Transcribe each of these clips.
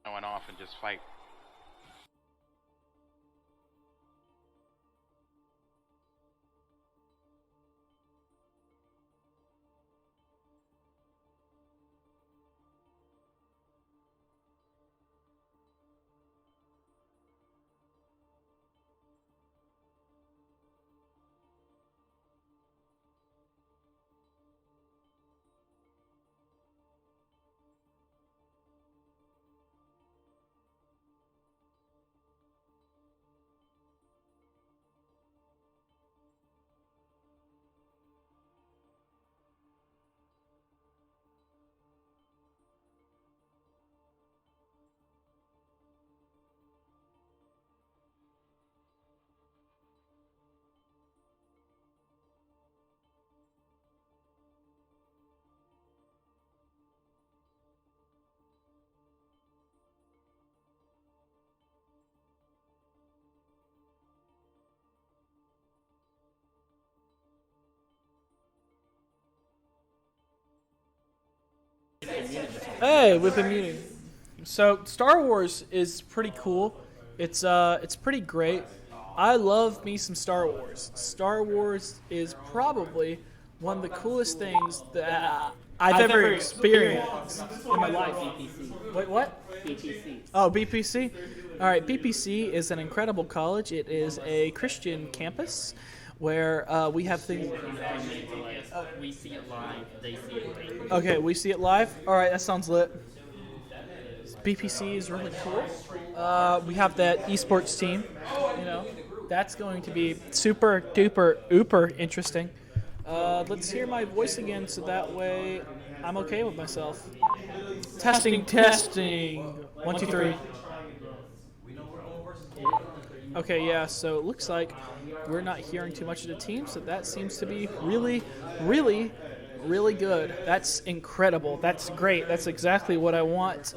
going off and just fight. Hey, we've been muting. So Star Wars is pretty cool. It's pretty great. I love me some Star Wars. Star Wars is probably one of the coolest things that I've ever experienced in my life. Wait, what? BPC. Oh, BPC? All right, BPC is an incredible college. It is a Christian campus where we have things. We see it live, they see it. Okay, we see it live. All right, that sounds lit. BPC is really cool. We have that esports team. You know, that's going to be super duper ooper interesting. Let's hear my voice again, so that way I'm okay with myself. Testing. 1, 2, 3. Okay, yeah. So it looks like we're not hearing too much of the team, so that seems to be really, really, really good. That's incredible. That's great. That's exactly what I want.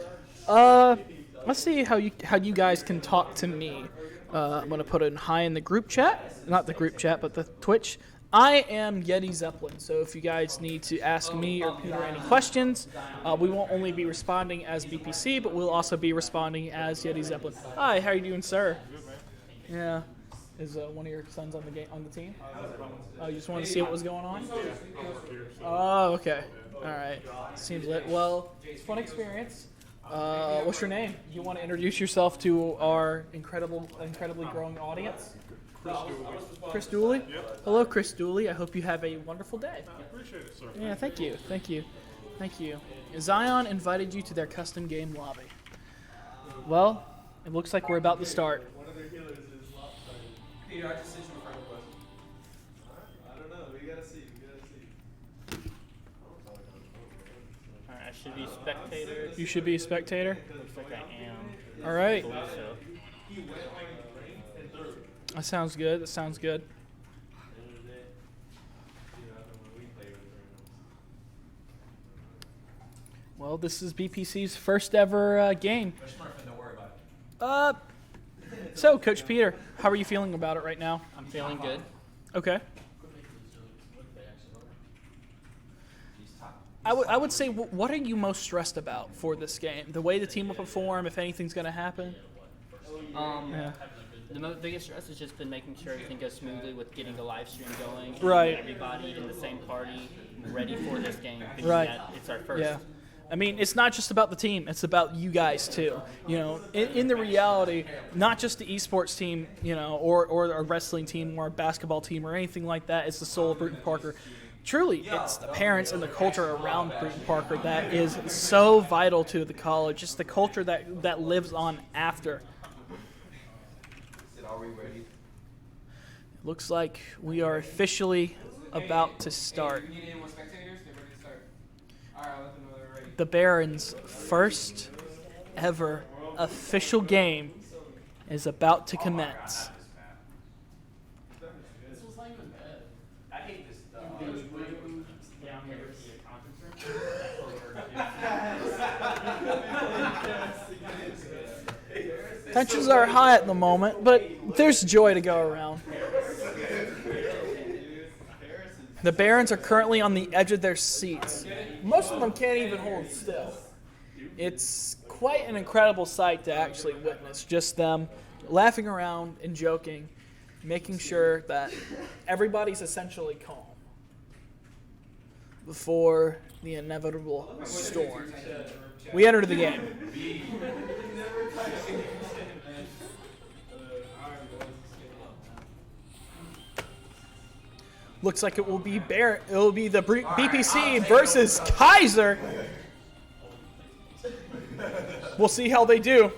Let's see how you guys can talk to me. I'm gonna put it high in the group chat, not the group chat, but the Twitch. I am Yeti Zeppelin, so if you guys need to ask me or Peter any questions, we won't only be responding as BPC, but we'll also be responding as Yeti Zeppelin. Hi, how are you doing, sir? Yeah. Is one of your sons on the team? Oh, you just wanted to see what was going on? Oh, okay. All right. Seems lit. Well, it's a fun experience. What's your name? You want to introduce yourself to our incredibly growing audience? Chris Dooley? Yep. Hello, Chris Dooley. I hope you have a wonderful day. I appreciate it, sir. Yeah, thank you. Zion invited you to their custom game lobby. Well, it looks like we're about to start. Peter, I just sent you a friend request. I don't know. We gotta see. Alright, I should be spectator. You should be a spectator. Looks like I am. All right. I believe so. That sounds good. Well, this is BPC's first ever game. Don't worry about it. So, Coach Peter, how are you feeling about it right now? I'm feeling good. Okay. I would say, what are you most stressed about for this game? The way the team will perform, if anything's going to happen? Yeah. The biggest stress has just been making sure everything goes smoothly with getting the live stream going. And Right. everybody in the same party ready for this game. Because Right. It's our first. Yeah. I mean, it's not just about the team. It's about you guys, too. You know, in the reality, not just the esports team, you know, or a wrestling team or a basketball team or anything like that. It's the soul of Brewton-Parker. Truly, it's the parents and the culture around Brewton-Parker that is so vital to the college. It's the culture that lives on after. Are we ready? Looks like we are officially about to start. You need any more spectators? They're ready to start. Alright, I'll let them know they're ready. The Barons' first ever official game is about to commence. Tensions are high at the moment, but there's joy to go around. The Barons are currently on the edge of their seats. Most of them can't even hold still. It's quite an incredible sight to actually witness. Just them laughing around and joking, making sure that everybody's essentially calm before the inevitable storm. We enter the game. Looks like it will be the BPC versus Kaiser. We'll see how they do.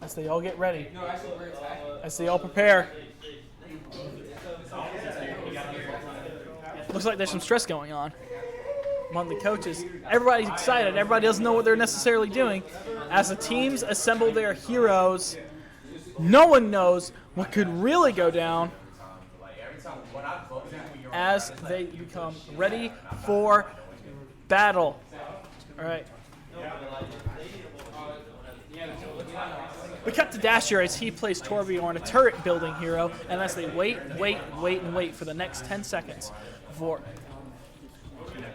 As they all get ready. As they all prepare. Looks like there's some stress going on among the coaches. Everybody's excited. Everybody doesn't know what they're necessarily doing. As the teams assemble their heroes, no one knows what could really go down as they become ready for battle. All right. We cut to Dasher as he plays Torbjorn, a turret building hero, and as they wait for the next 10 seconds before.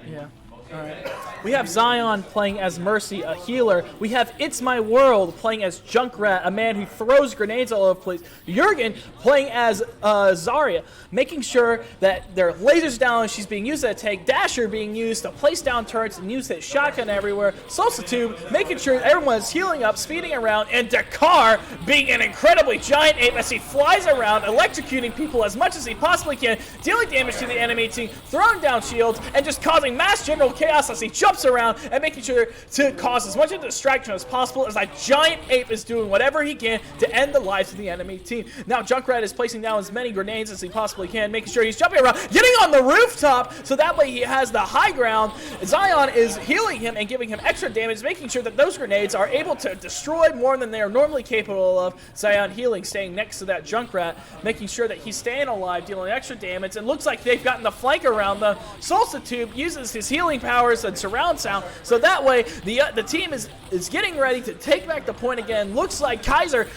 Yeah. All right. We have Zion playing as Mercy, a healer. We have It's My World playing as Junkrat, a man who throws grenades all over the place. Jurgen playing as Zarya, making sure that their lasers down, she's being used as a tank. Dasher being used to place down turrets and use that shotgun everywhere. Salsa Tube making sure everyone is healing up, speeding around. And Dakar being an incredibly giant ape as he flies around, electrocuting people as much as he possibly can, dealing damage to the enemy team, throwing down shields, and just causing mass general chaos as he jumps around and making sure to cause as much of a distraction as possible as that giant ape is doing whatever he can to end the lives of the enemy team. Now Junkrat is placing down as many grenades as he possibly can, making sure he's jumping around, getting on the rooftop so that way he has the high ground. Zion is healing him and giving him extra damage, making sure that those grenades are able to destroy more than they are normally capable of. Zion healing, staying next to that Junkrat, making sure that he's staying alive, dealing extra damage. It looks like they've gotten the flank around them. Salsa Tube uses his healing powers and surround sound, so that way the team is getting ready to take back the point again. Looks like Kaiser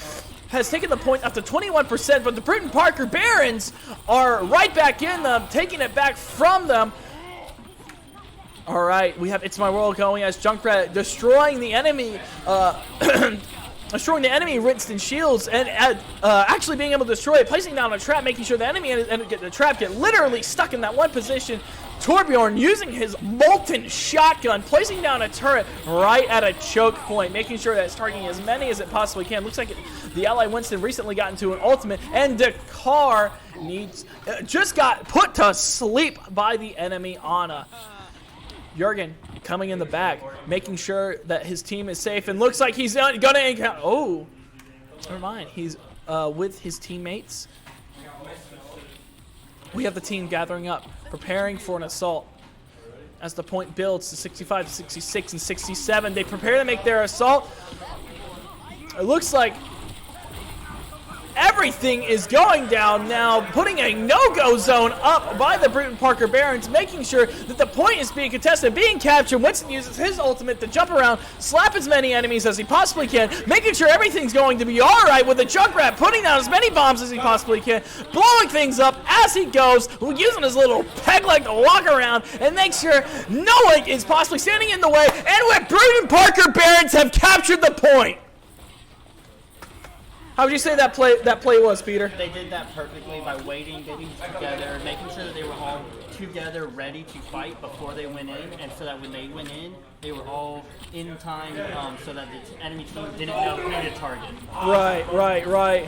has taken the point up to 21%, but the Brewton-Parker Barons are right back in them, taking it back from them. All right, we have It's My World going as Junkrat destroying the enemy, destroying the enemy Winston shields, and actually being able to destroy it, placing down a trap, making sure the enemy and the trap get literally stuck in that one position. Torbjorn using his molten shotgun, placing down a turret right at a choke point, making sure that it's targeting as many as it possibly can. Looks like the ally Winston recently got into an ultimate, and Dakar just got put to sleep by the enemy Ana. Jurgen coming in the back, making sure that his team is safe, and looks like he's going to encounter. Oh, never mind. He's with his teammates. We have the team gathering up, preparing for an assault. As the point builds to 65, 66, and 67, they prepare to make their assault. It looks like everything is going down now, putting a no-go zone up by the Brewton-Parker Barons, making sure that the point is being contested, being captured. Winston uses his ultimate to jump around, slap as many enemies as he possibly can, making sure everything's going to be all right with the Junkrat, putting down as many bombs as he possibly can, blowing things up as he goes, using his little peg leg to walk around and make sure no one is possibly standing in the way, and with Brewton-Parker Barons have captured the point. How would you say that play was, Peter? They did that perfectly by waiting, getting together, making sure that they were all together, ready to fight before they went in, and so that when they went in, they were all in time, so that the enemy team didn't know who to target. Right.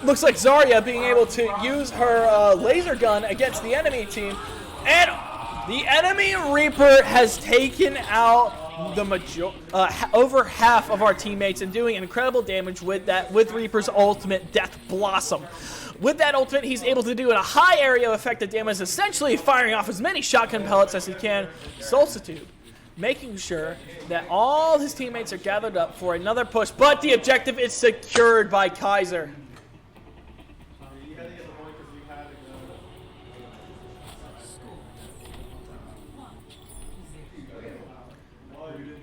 Looks like Zarya being able to use her laser gun against the enemy team, and the enemy Reaper has taken out over half of our teammates and doing incredible damage with Reaper's ultimate Death Blossom. With that ultimate, he's able to do a high area of effective damage, essentially firing off as many shotgun pellets as he can. Solstitude making sure that all his teammates are gathered up for another push, but the objective is secured by Kaiser.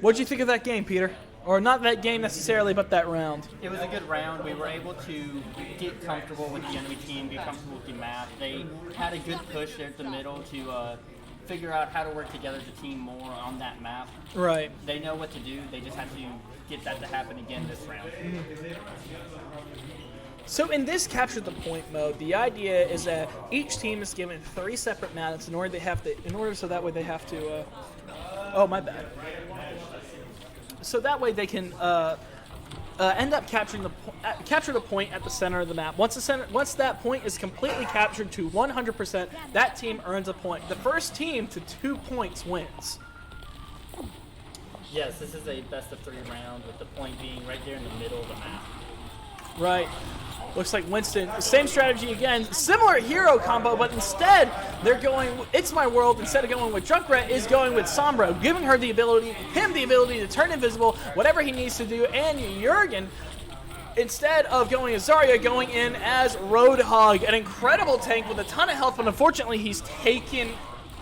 What'd you think of that game, Peter? Or not that game necessarily, but that round. It was a good round. We were able to get comfortable with the enemy team, get comfortable with the map. They had a good push there at the middle to figure out how to work together as a team more on that map. Right. They know what to do. They just have to get that to happen again this round. So in this capture the point mode, the idea is that each team is given 3 separate maps in order so that way they have to. Oh, my bad. So that way they can end up capture the point at the center of the map. Once that point is completely captured to 100%, that team earns a point. The first team to 2 points wins. Yes, this is a best of 3 round with the point being right there in the middle of the map. Right. Looks like Winston, same strategy again, similar hero combo, but instead they're going, It's My World, instead of going with Junkrat, is going with Sombra, giving him the ability to turn invisible, whatever he needs to do, and Jurgen, instead of going as Zarya, going in as Roadhog, an incredible tank with a ton of health, but unfortunately he's taken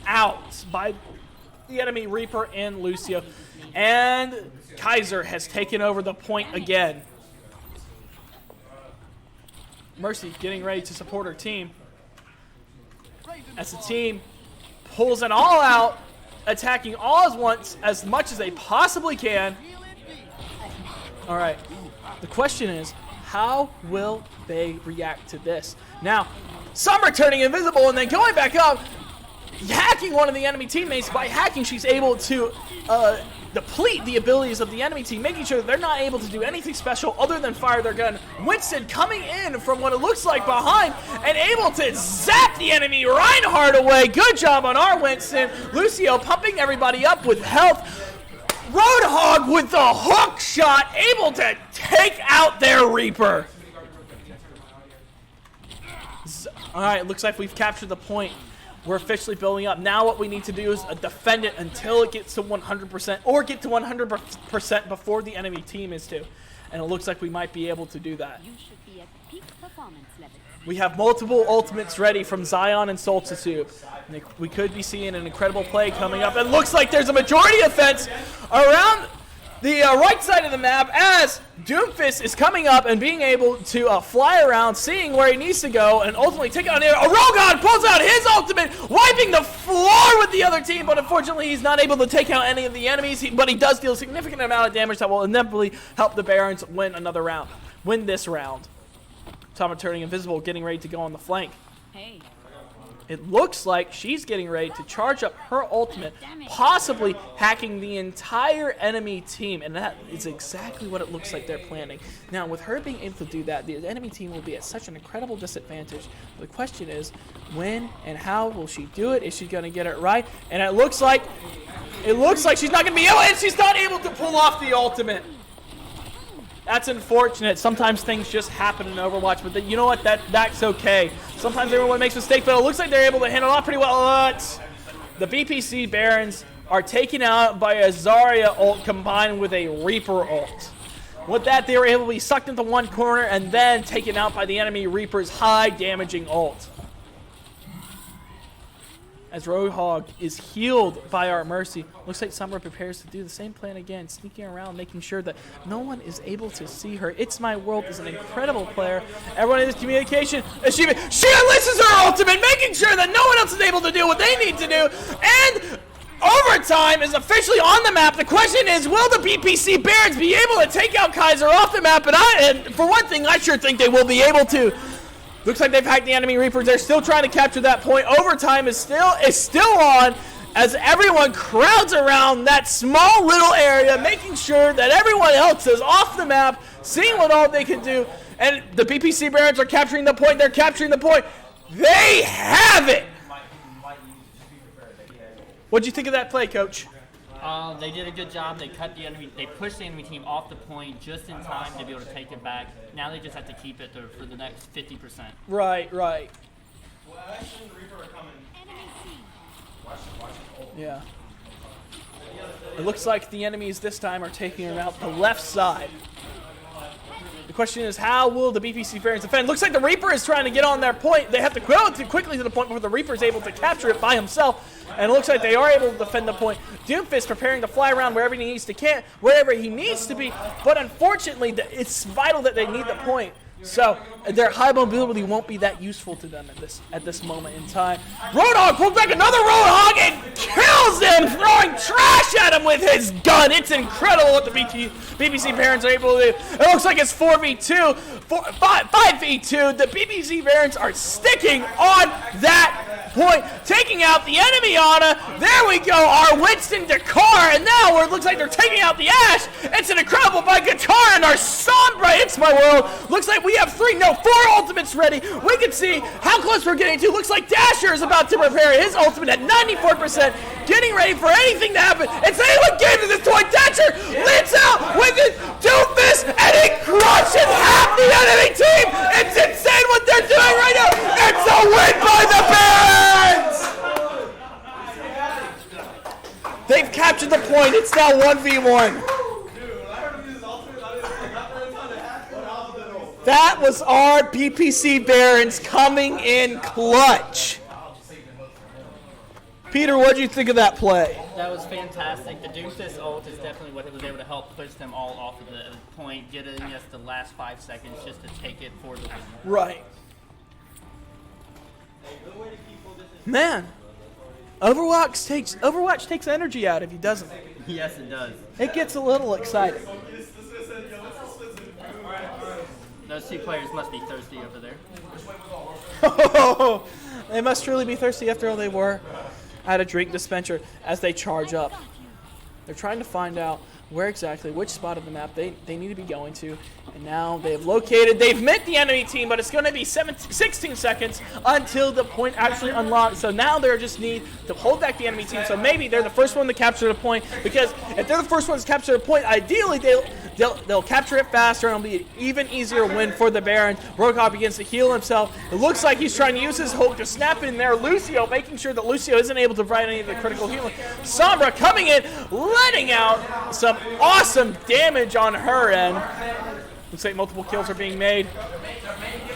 out by the enemy Reaper and Lucio, and Kaiser has taken over the point again. Mercy getting ready to support her team as the team pulls it all out, attacking all at once as much as they possibly can. All right, the question is, how will they react to this? Now, Summer turning invisible and then going back up, hacking one of the enemy teammates. By hacking, she's able to deplete the abilities of the enemy team, making sure that they're not able to do anything special other than fire their gun. Winston coming in from what it looks like behind and able to zap the enemy Reinhardt away. Good job on our Winston. Lucio pumping everybody up with health. Roadhog with the hook shot, able to take out their Reaper. All right, looks like we've captured the point. We're officially building up. Now what we need to do is defend it until it gets to 100%, or get to 100% before the enemy team is to. And it looks like we might be able to do that. You should be at peak performance level. We have multiple ultimates ready from Zion and Soltitude. We could be seeing an incredible play coming up. It looks like there's a majority offense around the right side of the map as Doomfist is coming up and being able to fly around, seeing where he needs to go, and ultimately take out Rogan pulls out his ultimate, wiping the floor with the other team, but unfortunately he's not able to take out any of the enemies, but he does deal a significant amount of damage that will inevitably help the Barons win this round. Tama turning invisible, getting ready to go on the flank. Hey. It looks like she's getting ready to charge up her ultimate, possibly hacking the entire enemy team, and that is exactly what it looks like they're planning. Now, with her being able to do that, the enemy team will be at such an incredible disadvantage. The question is, when and how will she do it? Is she going to get it right? And it looks like she's not going to be able, and she's not able to pull off the ultimate. That's unfortunate. Sometimes things just happen in Overwatch, but you know what? That's okay. Sometimes everyone makes mistakes, but it looks like they're able to handle it off pretty well. But the BPC Barons are taken out by a Zarya ult combined with a Reaper ult. With that, they were able to be sucked into one corner and then taken out by the enemy Reaper's high damaging ult. As Roadhog is healed by our Mercy. Looks like Summer prepares to do the same plan again, sneaking around, making sure that no one is able to see her. It's My World is an incredible player. Everyone in this communication, she unleashes her ultimate, making sure that no one else is able to do what they need to do. And overtime is officially on the map. The question is, will the BPC Barons be able to take out Kaiser off the map? And for one thing, I sure think they will be able to. Looks like they've hacked the enemy Reapers. They're still trying to capture that point. Overtime is still on as everyone crowds around that small little area, making sure that everyone else is off the map, seeing what all they can do. And the BPC Barons are capturing the point. They're capturing the point. They have it! What'd you think of that play, Coach? They did a good job. They pushed the enemy team off the point just in time to be able to take it back. Now they just have to keep it for the next 50%. Right. Yeah. It looks like the enemies this time are taking them out the left side. The question is, how will the BPC Barons defend? Looks like the Reaper is trying to get on their point. They have to go too quickly to the point before the Reaper is able to capture it by himself. And it looks like they are able to defend the point. Doomfist preparing to fly around wherever he needs to be. But unfortunately, it's vital that they need the point. So their high mobility won't be that useful to them at this moment in time. Roadhog pulls back another Roadhog and kills him, throwing trash at him with his gun. It's incredible what the BBC Barons are able to do. It looks like it's 5v2. The BBC Barons are sticking on that point, taking out the enemy Ana. There we go, our Winston Dakar, and now it looks like they're taking out the Ashe. It's an incredible by Guitar and our Sombra. It's my world. Looks like we have 4 ultimates ready. We can see how close we're getting to. Looks like Dasher is about to prepare his ultimate at 94%, getting ready for anything to happen. It's anyone game to this point. Dasher leads out with his Doomfist, and he crushes half the enemy team. It's insane what they're doing right now. It's a win by the Barons. They've captured the point. It's now 1v1. That was our BPC Barons coming in clutch. Peter, what did you think of that play? That was fantastic. The Doomfist ult is definitely what was able to help push them all off of the point, getting us the last 5 seconds just to take it for the win. Right. Man, Overwatch takes energy out of you, doesn't it? Yes, it does. It gets a little exciting. Those 2 players must be thirsty over there. Oh, they must truly be thirsty after all they were at a drink dispenser as they charge up. They're trying to find out which spot of the map they need to be going to. And now they've met the enemy team, but it's going to be 16 seconds until the point actually unlocks. So now they just need to hold back the enemy team. So maybe they're the first one to capture the point, because if they're the first ones to capture the point, ideally they'll capture it faster, and it'll be an even easier win for the Baron. Roadhog begins to heal himself. It looks like he's trying to use his hook to snap in there. Lucio, making sure that Lucio isn't able to provide any of the critical healing. Sombra coming in, letting out some awesome damage on her end. Looks like multiple kills are being made.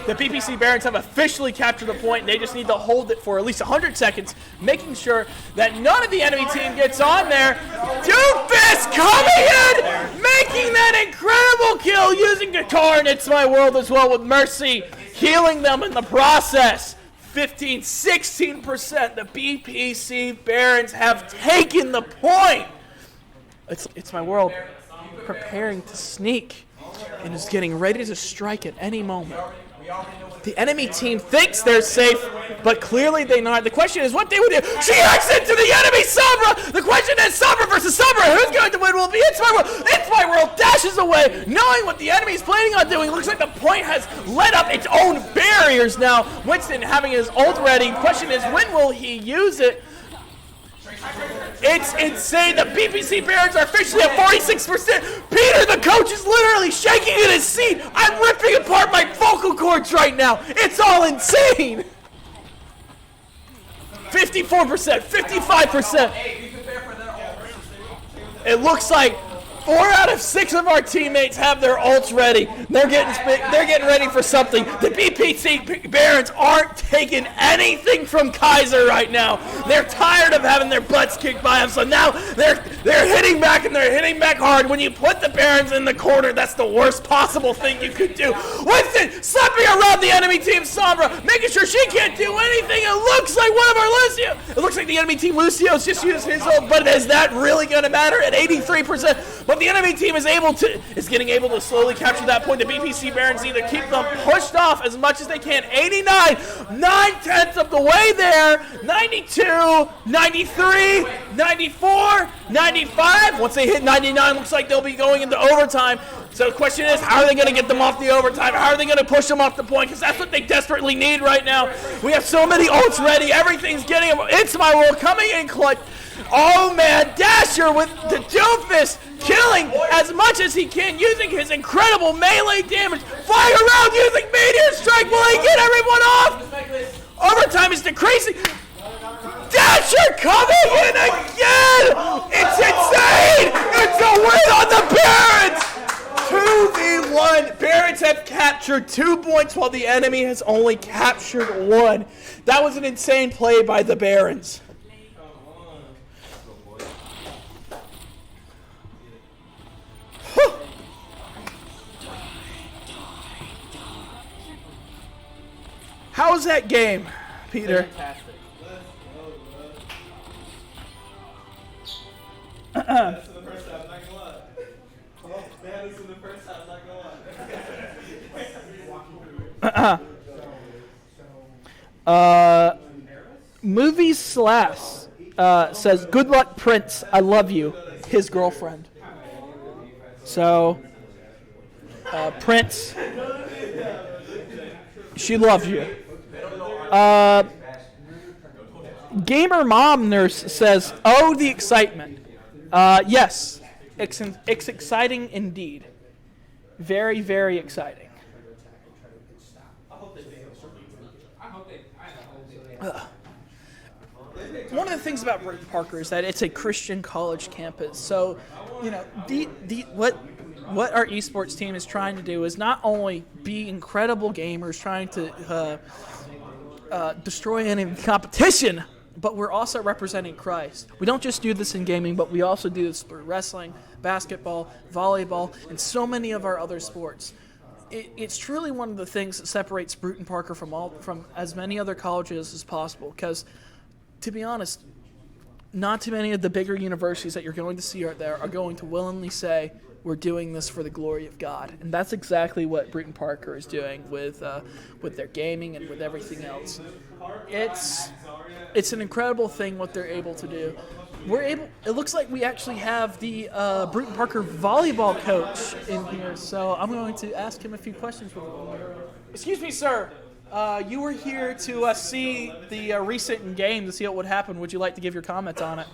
The BPC Barons have officially captured the point. They just need to hold it for at least 100 seconds, making sure that none of the enemy team gets on there. Doomfist coming in, making that incredible kill using Guitar, and It's My World as well with Mercy, healing them in the process. 16%. The BPC Barons have taken the point. It's My World preparing to sneak and is getting ready to strike at any moment. The enemy team thinks they're safe, but clearly they're not. The question is what they would do. She hacks into the enemy, Sombra! The question is Sombra versus Sombra. Who's going to win will be It's My World. It's My World dashes away, knowing what the enemy is planning on doing. Looks like the point has let up its own barriers now. Winston having his ult ready. Question is, when will he use it? It's insane. The BPC Barons are officially at 46%. Peter, the coach, is literally shaking in his seat. I'm ripping apart my vocal cords right now. It's all insane. 54%, 55%. It looks like 4 out of 6 of our teammates have their ults ready. They're getting ready for something. The BPC Barons aren't taking anything from Kaiser right now. They're tired of having their butts kicked by him, so now they're hitting back, and they're hitting back hard. When you put the Barons in the corner, that's the worst possible thing you could do. Winston slapping around the enemy team Sombra, making sure she can't do anything. It looks like one of our Lucio. It looks like the enemy team Lucio's just used his ult, but is that really going to matter at 83%? But the enemy team is getting able to slowly capture that point. The BPC Barons need to keep them pushed off as much as they can. 89, 9/10 of the way there. 92, 93, 94, 95. Once they hit 99, looks like they'll be going into overtime. So the question is, how are they going to get them off the overtime? How are they going to push them off the point? Because that's what they desperately need right now. We have so many ults ready. Everything's getting them. It's My World coming in clutch. Oh man, Dasher with the Doomfist killing as much as he can, using his incredible melee damage, flying around using Meteor Strike. Will he get everyone off? Overtime is decreasing. Dasher coming in again! It's insane! It's a win on the Barons! 2v1. Barons have captured 2 points while the enemy has only captured 1. That was an insane play by the Barons. Whew. How was that game, Peter? Fantastic. That's in the first half, not gonna lie. Man, this in the first half, not gonna lie. Movies Slash says, "Good luck, Prince. I love you." His girlfriend. So, Prince, she loves you. Gamer Mom Nurse says, "Oh, the excitement." Yes, it's exciting indeed. Very, very exciting. One of the things about Brewton-Parker is that it's a Christian college campus. So, you know, what our esports team is trying to do is not only be incredible gamers trying to destroy any competition, but we're also representing Christ. We don't just do this in gaming, but we also do this through wrestling, basketball, volleyball, and so many of our other sports. It's truly one of the things that separates Brewton-Parker from as many other colleges as possible. Because, to be honest, not too many of the bigger universities that you're going to see out there are going to willingly say, "We're doing this for the glory of God," and that's exactly what Brewton-Parker is doing with their gaming and with everything else. It's an incredible thing what they're able to do. It looks like we actually have the Brewton-Parker volleyball coach in here, so I'm going to ask him a few questions. Excuse me, sir. You were here to see the recent game to see what would happen. Would you like to give your comment on it?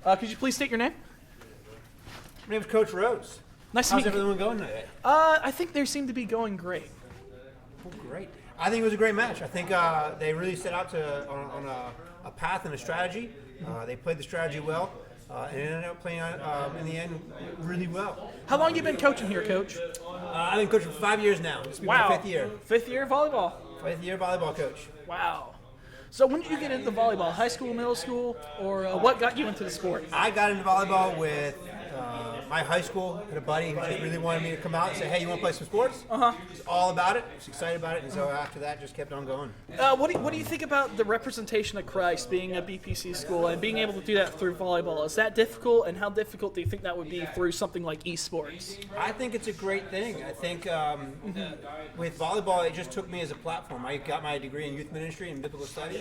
Could you please state your name? My name's Coach Rose. Nice to meet How's you. everyone going today? I think they seem to be going great. Oh, great. I think it was a great match. I think they really set out on a path and a strategy. They played the strategy well, and ended up playing in the end really well. How long you been coaching here, Coach? I've been coaching for 5 years now. This will be my fifth year. Fifth year volleyball. Fifth year volleyball coach. Wow. So when did you get into volleyball? High school, middle school, or what got you into the sport? I got into volleyball with my high school. Had a buddy who just really wanted me to come out and say, "Hey, you want to play some sports?" He's all about it. He's excited about it, and so after that, just kept on going. What do you think about the representation of Christ being a BPC school and being able to do that through volleyball? Is that difficult, and how difficult do you think that would be through something like esports? I think it's a great thing. I think with volleyball, it just took me as a platform. I got my degree in youth ministry and biblical studies,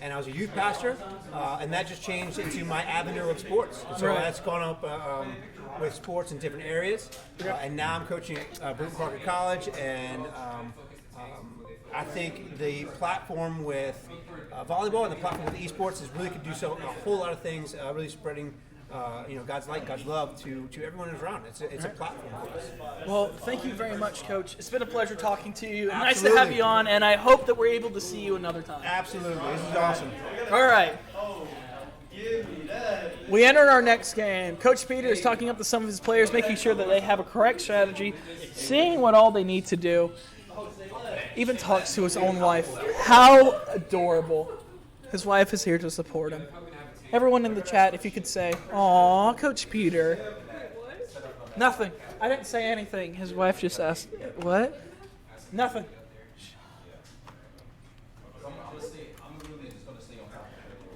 and I was a youth pastor, and that just changed into my avenue of sports. And so Right. that's gone up with sports in different areas, and now I'm coaching at Brewton-Parker College, and I think the platform with volleyball and the platform with esports is really could do a whole lot of things, really spreading God's light, God's love to everyone who's around. It's a platform for us. Well, thank you very much, Coach. It's been a pleasure talking to you. Absolutely. Nice to have you on, and I hope that we're able to see you another time. Absolutely, this is awesome. All right. We entered our next game. Coach Peter is talking up to some of his players, making sure that they have a correct strategy, seeing what all they need to do. Even talks to his own wife. How adorable. His wife is here to support him. Everyone in the chat, if you could say, "Aw, Coach Peter." Nothing. I didn't say anything. His wife just asked, "What?" Nothing.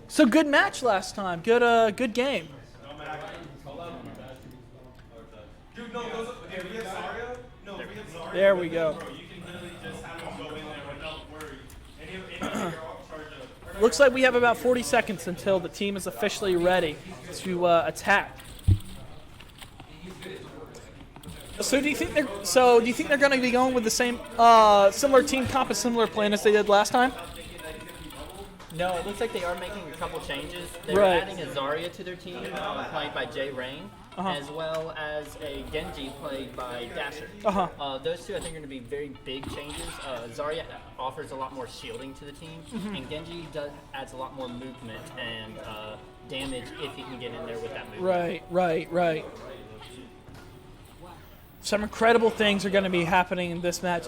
So good match last time. Good game. Dude, no, those okay, we have Zarya? No, we have Zarya. There we go. You can literally just have him go in there without worry. And he'll figure out charge of. Looks like we have about 40 seconds until the team is officially ready to attack. So do you think they're going to be going with the same similar team comp, a similar plan as they did last time? No, it looks like they are making a couple changes. They're Right. adding a Zarya to their team, played by Jay Rain, as well as a Genji played by Dasher. Those two, I think, are going to be very big changes. Zarya offers a lot more shielding to the team, and Genji adds a lot more movement and damage if he can get in there with that movement. Right. some incredible things are going to be happening in this match.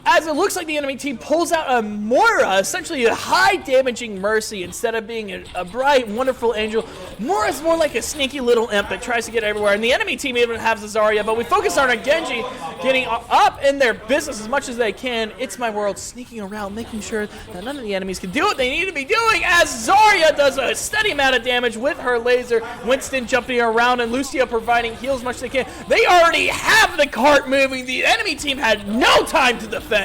As it looks like the enemy team pulls out a Moira, essentially a high-damaging Mercy instead of being a bright, wonderful angel. Moira's more like a sneaky little imp that tries to get everywhere. And the enemy team even has the Zarya, but we focus on our Genji getting up in their business as much as they can. It's My World sneaking around, making sure that none of the enemies can do what they need to be doing as Zarya does a steady amount of damage with her laser. Winston jumping around and Lucio providing heals as much as they can. They already have the cart moving. The enemy team had no time to defend.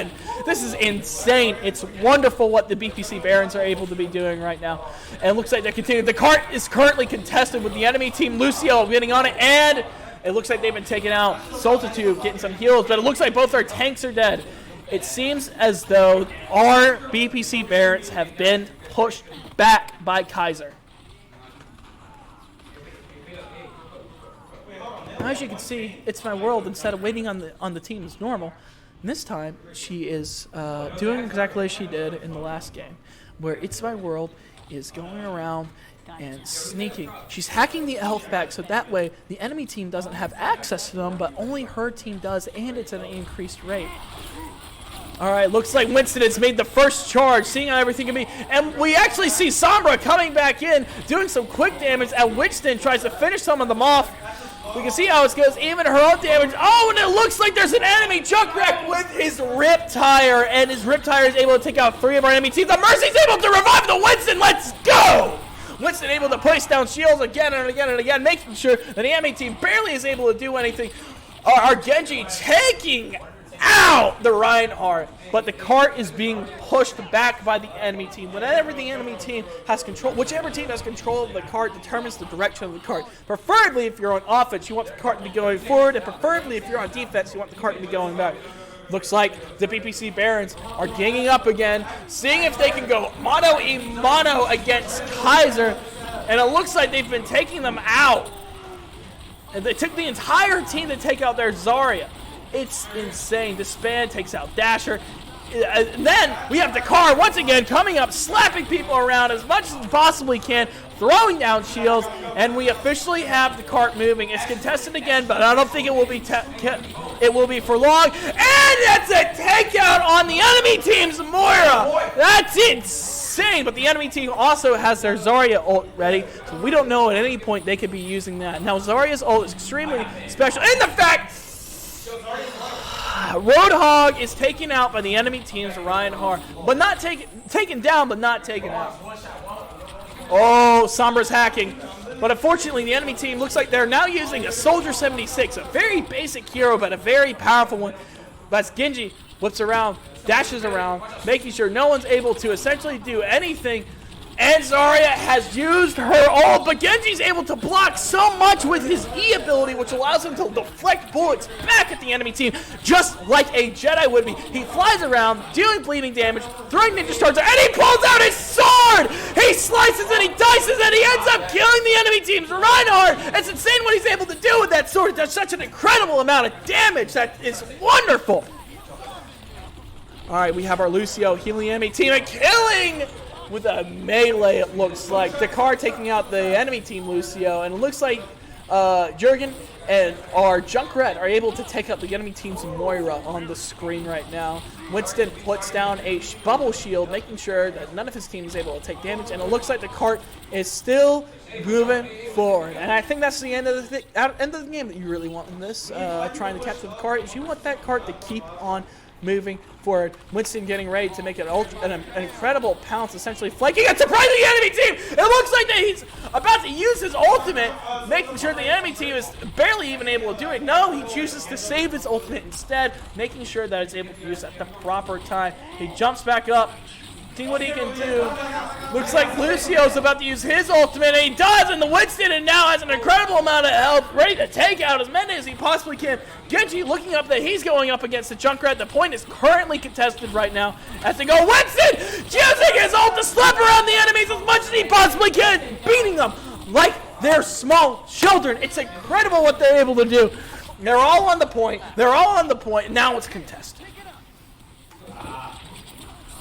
This is insane. It's wonderful what the BPC Barons are able to be doing right now. And it looks like they're continuing. The cart is currently contested with the enemy team. Lucio getting on it, and it looks like they've been taken out. Solitude getting some heals, but it looks like both our tanks are dead. It seems as though our BPC Barons have been pushed back by Kaiser. As you can see, It's My World, instead of waiting on the team as normal, this time, she is doing exactly as she did in the last game, where It's My World is going around and sneaking. She's hacking the health back, so that way the enemy team doesn't have access to them, but only her team does, and it's at an increased rate. All right, looks like Winston has made the first charge, seeing how everything can be. And we actually see Sombra coming back in, doing some quick damage, and Winston tries to finish some of them off. We can see how it goes, even her own damage. Oh, and it looks like there's an enemy Junkrat with his Riptire, and his Riptire is able to take out 3 of our enemy teams. The Mercy's able to revive the Winston. Let's go! Winston able to place down shields again and again and again, making sure that the enemy team barely is able to do anything. Our Genji taking out the Reinhardt, but the cart is being pushed back by the enemy team. Whenever the enemy team has control, whichever team has control of the cart determines the direction of the cart. Preferably, if you're on offense, you want the cart to be going forward, and preferably, if you're on defense, you want the cart to be going back. Looks like the BPC Barons are ganging up again, seeing if they can go mano-a-mano against Kaiser, and it looks like they've been taking them out. And they took the entire team to take out their Zarya. It's insane. Disband takes out Dasher. And then we have Dakar once again coming up, slapping people around as much as he possibly can, throwing down shields, and we officially have the cart moving. It's contested again, but I don't think it will be for long. And that's a takeout on the enemy team's Moira. That's insane. But the enemy team also has their Zarya ult ready, so we don't know at any point they could be using that. Now Zarya's ult is extremely special, and the fact Roadhog is taken out by the enemy team's Reinhardt, but not taken down, but not taken out. Oh, Sombra's hacking. But unfortunately, the enemy team looks like they're now using a Soldier 76, a very basic hero, but a very powerful one. That's Genji whips around, dashes around, making sure no one's able to essentially do anything. And Zarya has used her ult, but Genji's able to block so much with his E ability, which allows him to deflect bullets back at the enemy team, just like a Jedi would be. He flies around, dealing bleeding damage, throwing ninja stars, and he pulls out his sword! He slices and he dices, and he ends up killing the enemy team's Reinhardt! It's insane what he's able to do with that sword. It does such an incredible amount of damage. That is wonderful! Alright, we have our Lucio healing the enemy team and killing with a melee, it looks like. Dakar taking out the enemy team Lucio, and it looks like Jurgen and our Junkrat are able to take out the enemy team's Moira on the screen right now. Winston puts down a bubble shield, making sure that none of his team is able to take damage, and it looks like the cart is still moving forward. And I think that's the end of the game that you really want in this, trying to capture the cart, is you want that cart to keep on moving forward. Winston getting ready to make an incredible pounce, essentially flanking and surprising the enemy team. It looks like that he's about to use his ultimate, making sure the enemy team is barely even able to do it. No, he chooses to save his ultimate instead, making sure that it's able to use at the proper time. He jumps back up, see what he can do. Looks like Lucio's about to use his ultimate, and he does, and the Winston and now has an incredible amount of health, ready to take out as many as he possibly can. Genji looking up that he's going up against the Junkrat. The point is currently contested right now as they go. Winston using his ult to slap around the enemies as much as he possibly can, beating them like they're small children. It's incredible what they're able to do. They're all on the point. They're all on the point. Now it's contested.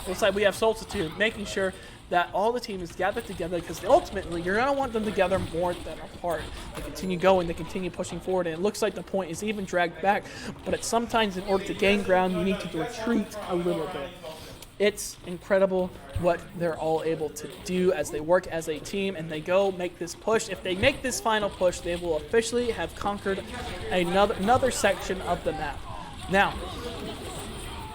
Looks like we have Solitude making sure that all the team is gathered together, because ultimately you're going to want them together more than apart. They continue going, they continue pushing forward, and it looks like the point is even dragged back, but it's sometimes in order to gain ground, you need to retreat a little bit. It's incredible what they're all able to do as they work as a team, and they go make this push. If they make this final push, they will officially have conquered another section of the map. Now,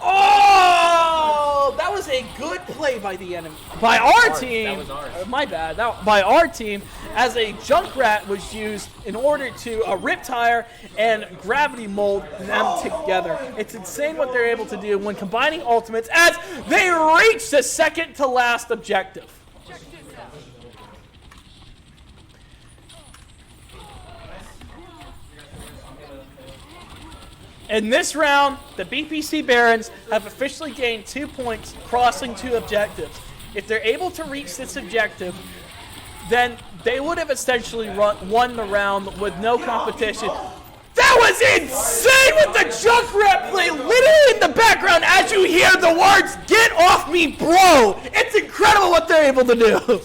oh, that was a good play by the enemy, by our team. That was ours. My bad. By our team, as a Junkrat was used in order to Riptire and Gravity mold them together. It's insane what they're able to do when combining ultimates as they reach the second to last objective. In this round, the BPC Barons have officially gained 2 points, crossing 2 objectives. If they're able to reach this objective, then they would have essentially won the round with no competition. That was insane with the Junkrat play literally in the background as you hear the words, "Get off me, bro!" It's incredible what they're able to do.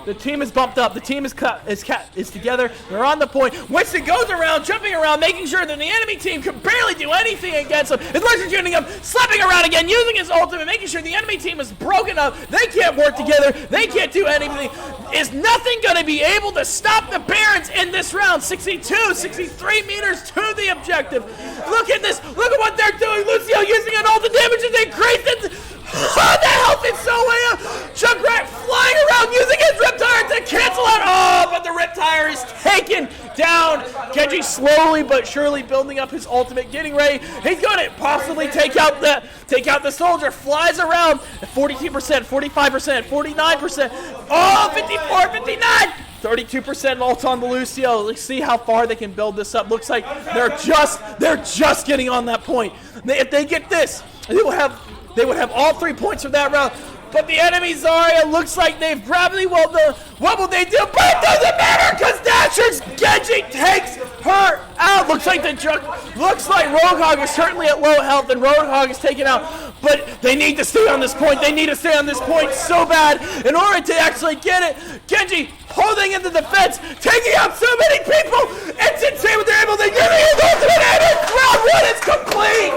The team is bumped up. The team is together. They're on the point. Winston goes around, jumping around, making sure that the enemy team can barely do anything against him. Is electrocuting him, slapping around again, using his ultimate, making sure the enemy team is broken up. They can't work together. They can't do anything. Is nothing going to be able to stop the Barons in this round? 62, 63 meters to the objective. Look at this. Look at what they're doing. Lucio using an ult. The damage is increased. Oh, the health is so way up. Junkrat flying around using his Riptire to cancel out. Oh, but the Riptire is taken down. Genji slowly but surely building up his ultimate, getting ready. He's going to possibly take out the soldier. Flies around. 42%, 45%, 49%. Oh, 54, 59. 32% ult on the Lucio. Let's see how far they can build this up. Looks like they're just getting on that point. If they get this, they would have all 3 points from that round. But the enemy Zarya looks like they've gravity well done. What will they do? But it doesn't matter because Dasher's Genji takes her out. Looks like Roadhog is certainly at low health and Roadhog is taken out. But they need to stay on this point. They need to stay on this point so bad in order to actually get it. Genji holding in the defense, taking out so many people. It's insane what they're able to do. His ultimate and his round 1 is complete.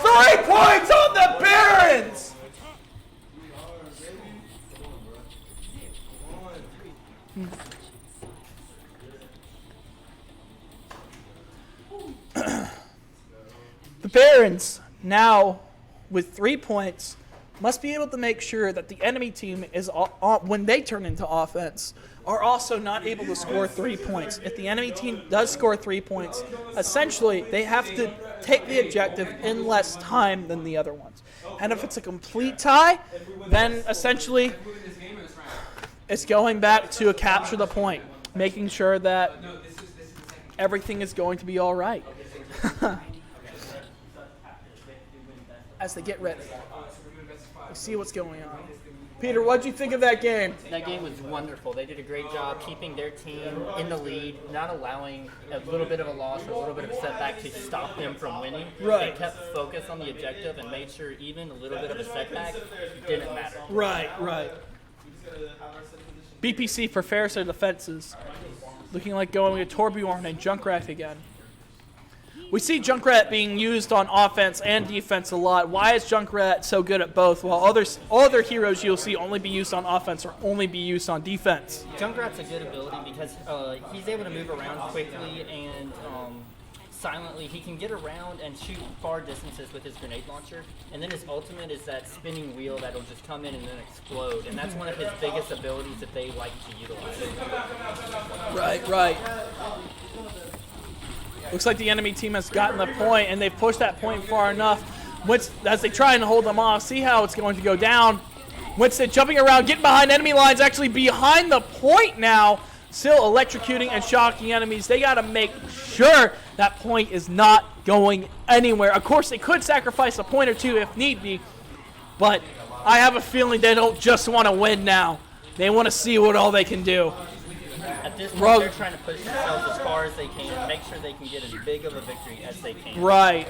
3 points on the Barons! The Barons, now with 3 points, must be able to make sure that the enemy team is, when they turn into offense, are also not able to score 3 points. If the enemy team does score 3 points, essentially they have to take the objective in less time than the other ones. And if it's a complete tie, then essentially it's going back to capture the point, making sure that everything is going to be all right. As they get ready, we see what's going on. Peter, what did you think of that game? That game was wonderful. They did a great job keeping their team in the lead, not allowing a little bit of a loss or a little bit of a setback to stop them from winning. Right. They kept focused on the objective and made sure even a little bit of a setback didn't matter. Right. BPC for Ferris defenses. Looking like going with Torbjorn and Junkrat again. We see Junkrat being used on offense and defense a lot. Why is Junkrat so good at both, while other heroes you'll see only be used on offense or only be used on defense? Junkrat's a good ability because he's able to move around quickly and silently. He can get around and shoot far distances with his grenade launcher. And then his ultimate is that spinning wheel that'll just come in and then explode. And that's one of his biggest abilities that they like to utilize. Right. Looks like the enemy team has gotten the point, and they've pushed that point far enough. As they try and hold them off, see how it's going to go down. Winston jumping around, getting behind enemy lines, actually behind the point now. Still electrocuting and shocking enemies. They got to make sure that point is not going anywhere. Of course, they could sacrifice a point or two if need be, but I have a feeling they don't just want to win now. They want to see what all they can do. At this point, Rogue. they're trying to push themselves as far as they can, make sure they can get as big of a victory as they can. Right.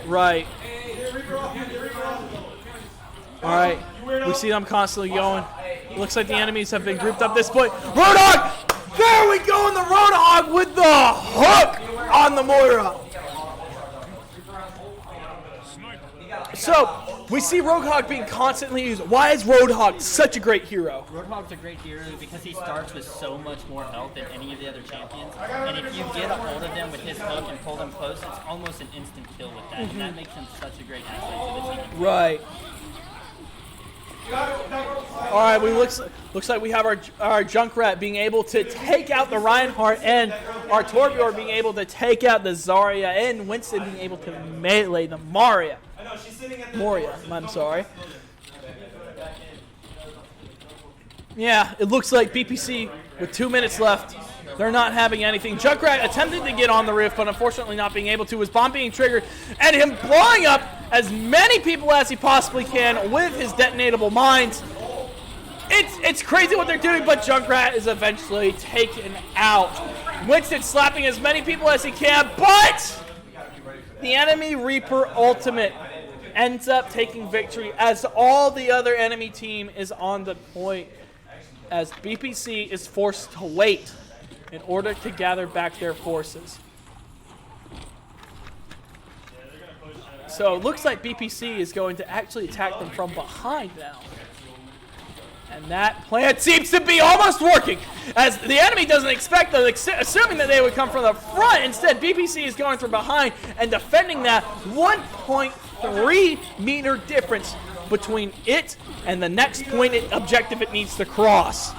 All right, we see them constantly going. Looks like the enemies have been grouped up this point. Roadhog! There we go, in the Roadhog with the hook on the Moira. So, we see Roadhog being constantly used. Why is Roadhog such a great hero? Roadhog's a great hero because he starts with so much more health than any of the other champions. And if you get a hold of them with his hook and pull them close, it's almost an instant kill with that. And that makes him such a great asset to the team. Right. All right, looks like we have our Junkrat being able to take out the Reinhardt, and our Torbjorn being able to take out the Zarya, and Winston being able to melee the Moria. I'm sorry. Yeah, it looks like BPC with 2 minutes left. They're not having anything. Junkrat attempted to get on the roof, but unfortunately not being able to. His bomb being triggered, and him blowing up as many people as he possibly can with his detonatable mines. It's crazy what they're doing, but Junkrat is eventually taken out. Winston slapping as many people as he can, but the enemy Reaper ultimate ends up taking victory as all the other enemy team is on the point, as BPC is forced to wait in order to gather back their forces. So it looks like BPC is going to actually attack them from behind now. And that plan seems to be almost working, as the enemy doesn't expect them, assuming that they would come from the front. Instead, BPC is going from behind and defending that 1.3 meter difference between it and the next point objective it needs to cross.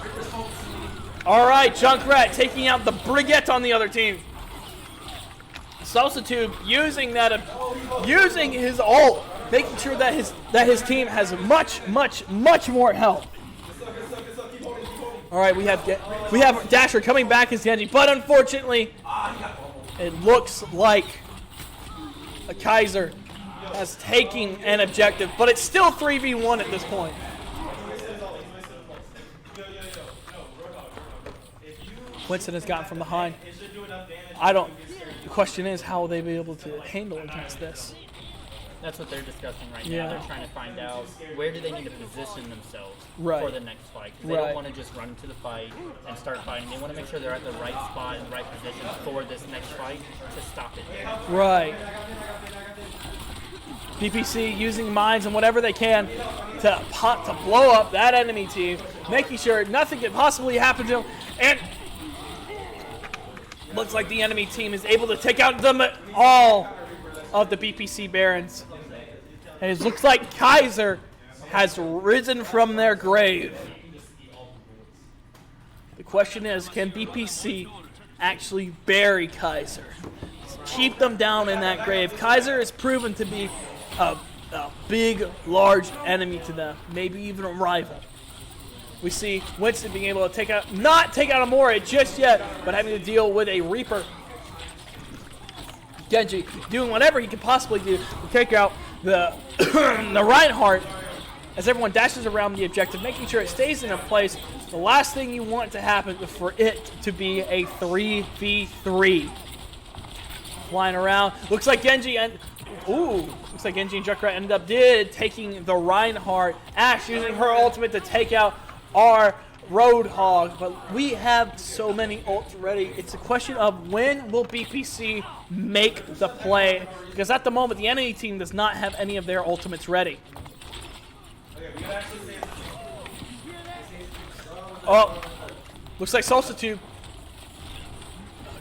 All right, Junkrat taking out the Brigette on the other team. Salsatube using his ult, making sure that his team has much more health. All right, we have Dasher coming back as Genji, but unfortunately, it looks like a Kaiser has taken an objective, but it's still 3v1 at this point. Winston has gotten from behind. The question is, how will they be able to handle against this? That's what they're discussing right now. Yeah. They're trying to find out where do they need to position themselves Right. for the next fight. 'Cause they Right. don't want to just run into the fight and start fighting. They want to make sure they're at the right spot and the right position for this next fight to stop it. Right. BPC using mines and whatever they can to blow up that enemy team, making sure nothing can possibly happen to them. And looks like the enemy team is able to take out all of the BPC Barons. And it looks like Kaiser has risen from their grave. The question is, can BPC actually bury Kaiser? Keep them down in that grave. Kaiser is proven to be a big, large enemy to them, maybe even a rival. We see Winston being able to not take out Amora just yet, but having to deal with a Reaper. Genji doing whatever he can possibly do to take out the the Reinhardt as everyone dashes around the objective, making sure it stays in a place. The last thing you want to happen is for it to be a 3v3. Flying around. Looks like Genji and Junkrat ended up taking the Reinhardt. Ash using her ultimate to take out our Roadhog, but we have so many ults ready. It's a question of when will BPC make the play, because at the moment the enemy team does not have any of their ultimates ready. Oh, looks like Salsatube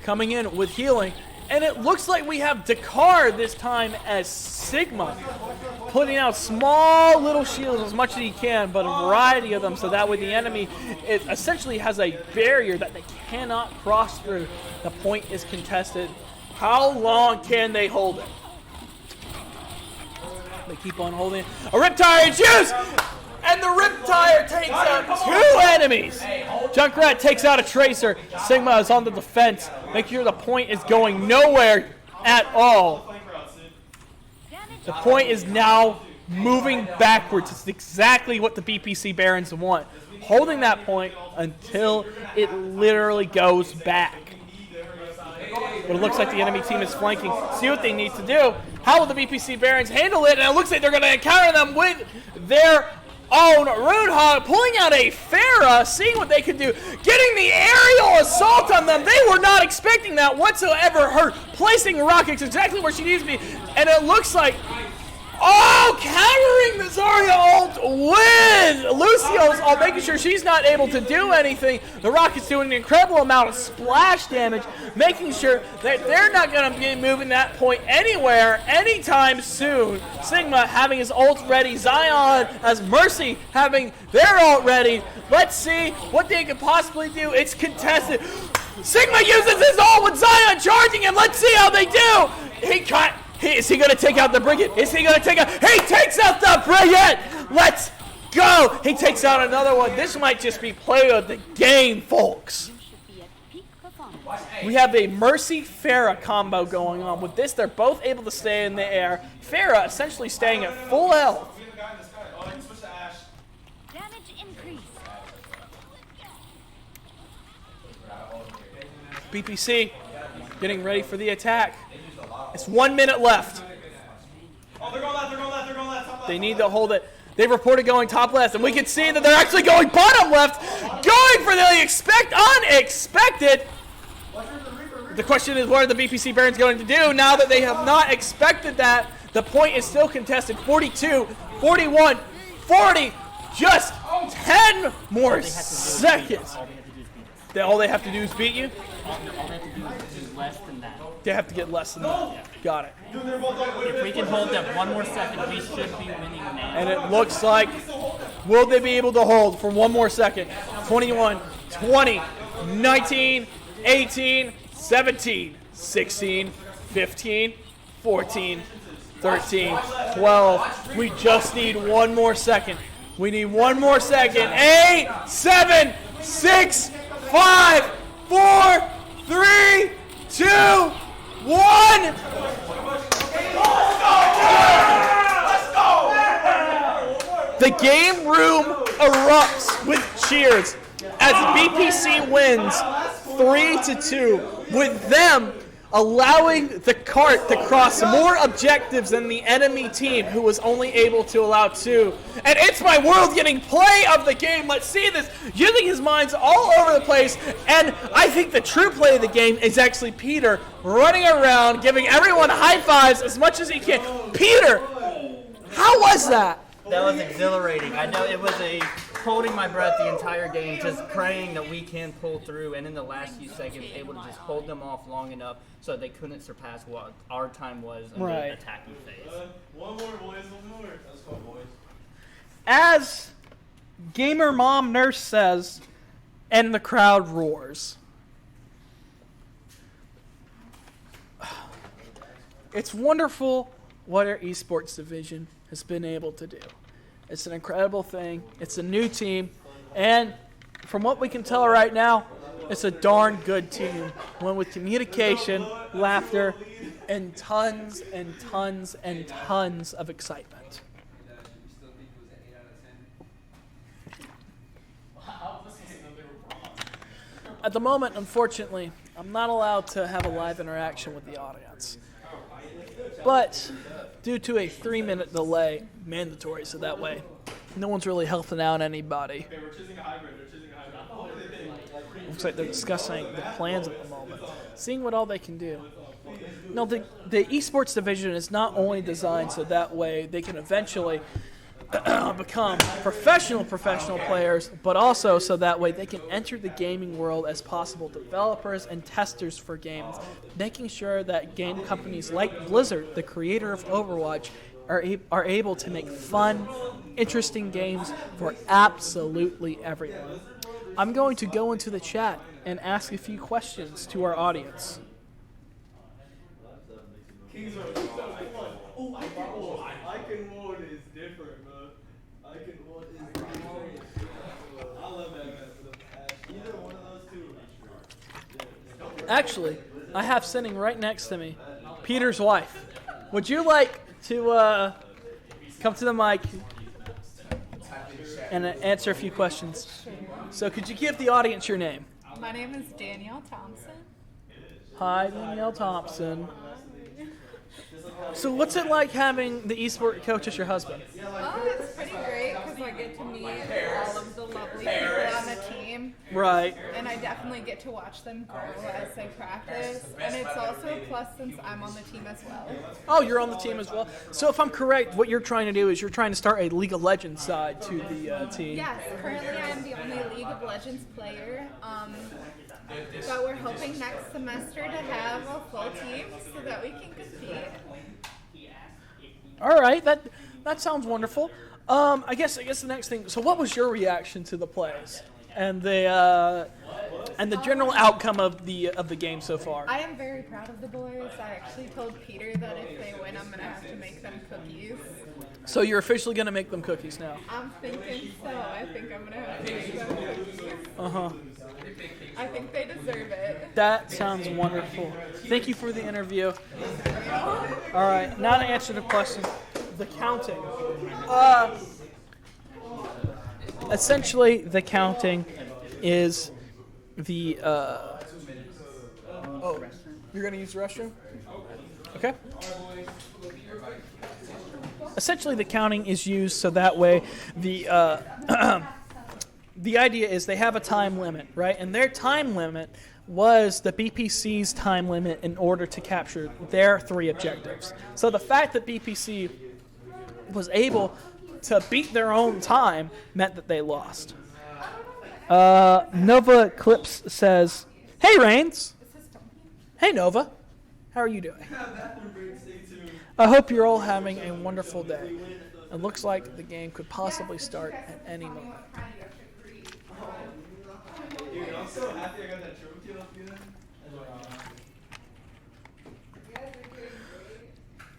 coming in with healing, and it looks like we have Dakar this time as Sigma, putting out small little shields as much as he can, but a variety of them, so that way the enemy essentially has a barrier that they cannot cross through. The point is contested. How long can they hold it? They keep on holding it. A Riptire is used! And the Riptire takes out 2 enemies! Junkrat takes out a Tracer. Sigma is on the defense. Make sure the point is going nowhere at all. The point is now moving backwards. It's exactly what the BPC Barons want. Holding that point until it literally goes back. But it looks like the enemy team is flanking. See what they need to do. How will the BPC Barons handle it? And it looks like they're going to encounter them with their own Roadhog, pulling out a Farah, seeing what they can do, getting the aerial assault on them. They were not expecting that whatsoever. Her placing rockets exactly where she needs to be. And it looks like, countering the Zarya ult with Lucio's ult, making sure she's not able to do anything. The Rockets doing an incredible amount of splash damage, making sure that they're not going to be moving that point anywhere anytime soon. Sigma having his ult ready, Zion as Mercy having their ult ready. Let's see what they could possibly do. It's contested. Sigma uses his ult with Zion charging him. Let's see how they do. Is he going to take out the Brigand? Is he going to take out? He takes out the Brigand! Let's go! He takes out another one. This might just be play of the game, folks. We have a Mercy Farah combo going on. With this, they're both able to stay in the air. Farah essentially staying at full health. Damage increase. BPC getting ready for the attack. It's 1 minute left. Oh, they're going left, they're going left, they're going left, top left. They need to hold it. They reported going top left, and we can see that they're actually going bottom left, going for the unexpected. The question is, what are the BPC Barons going to do now that they have not expected that? The point is still contested. 42, 41, 40, just 10 more seconds. All they have to do is beat you? All they have to do is do less than that. They have to get less than that. Yeah. Got it. If we can hold them one more second, we should be winning now. And it looks like, will they be able to hold for one more second? 21, 20, 19, 18, 17, 16, 15, 14, 13, 12. We just need one more second. We need one more second. 8, 7, 6, 5, 4, 3, 2, 1. The game room erupts with cheers as BPC wins 3-2, with them allowing the cart to cross more objectives than the enemy team, who was only able to allow 2. And It's My World getting play of the game. Let's see this, using his minds all over the place. And I think the true play of the game is actually Peter running around, giving everyone high fives as much as he can. Peter, how was that? That was exhilarating. I know it was holding my breath the entire game, just praying that we can pull through, and in the last few seconds, able to just hold them off long enough so they couldn't surpass what our time was in the attacking phase. One more, boys, one more. Let's go, boys. As Gamer Mom Nurse says, and the crowd roars. It's wonderful what our esports division has been able to do. It's an incredible thing. It's a new team. And from what we can tell right now, it's a darn good team. One with communication, laughter, and tons and tons and tons of excitement. At the moment, unfortunately, I'm not allowed to have a live interaction with the audience. But due to a 3-minute delay, mandatory, so that way no one's really helping out anybody. Okay, we're choosing a hybrid, Looks like they're discussing the plans at the moment, seeing what all they can do. No, the esports division is not only designed so that way they can eventually become professional players, but also so that way they can enter the gaming world as possible developers and testers for games, making sure that game companies like Blizzard, the creator of Overwatch, are able to make fun, interesting games for absolutely everyone. I'm going to go into the chat and ask a few questions to our audience. Oh, I can mode is different, bro. I can mode is different. I love that man for the patch. Either one of those two. Actually, I have sitting right next to me Peter's wife. Would you like to come to the mic and answer a few questions. So could you give the audience your name? My name is Danielle Thompson. Hi, Danielle Thompson. So what's it like having the esport coach as your husband? Oh, it's pretty great because I get to meet all of the lovely people on the team. Right. And I definitely get to watch them grow as they practice. And it's also a plus since I'm on the team as well. Oh, you're on the team as well. So if I'm correct, what you're trying to do is you're trying to start a League of Legends side to the team. Yes, currently I am the only League of Legends player. But we're hoping next semester to have a full team so that we can compete. All right, that sounds wonderful. I guess the next thing. So, what was your reaction to the plays and the general outcome of the game so far? I am very proud of the boys. I actually told Peter that if they win, I'm gonna have to make them cookies. So you're officially gonna make them cookies now. I'm thinking so. I think I'm gonna have to make them cookies. Uh-huh. I think they deserve it. That sounds wonderful. Thank you for the interview. All right, now to answer the question, the counting. Essentially, the counting is the. Oh, you're gonna use the restroom? Okay. Essentially, the counting is used so that way the. The idea is they have a time limit, right? And their time limit was the BPC's time limit in order to capture their 3 objectives. So the fact that BPC was able to beat their own time meant that they lost. Nova Clips says, "Hey, Reigns." Hey, Nova. How are you doing? I hope you're all having a wonderful day. It looks like the game could possibly start at any moment. Dude, I'm so happy I got that trophy up here.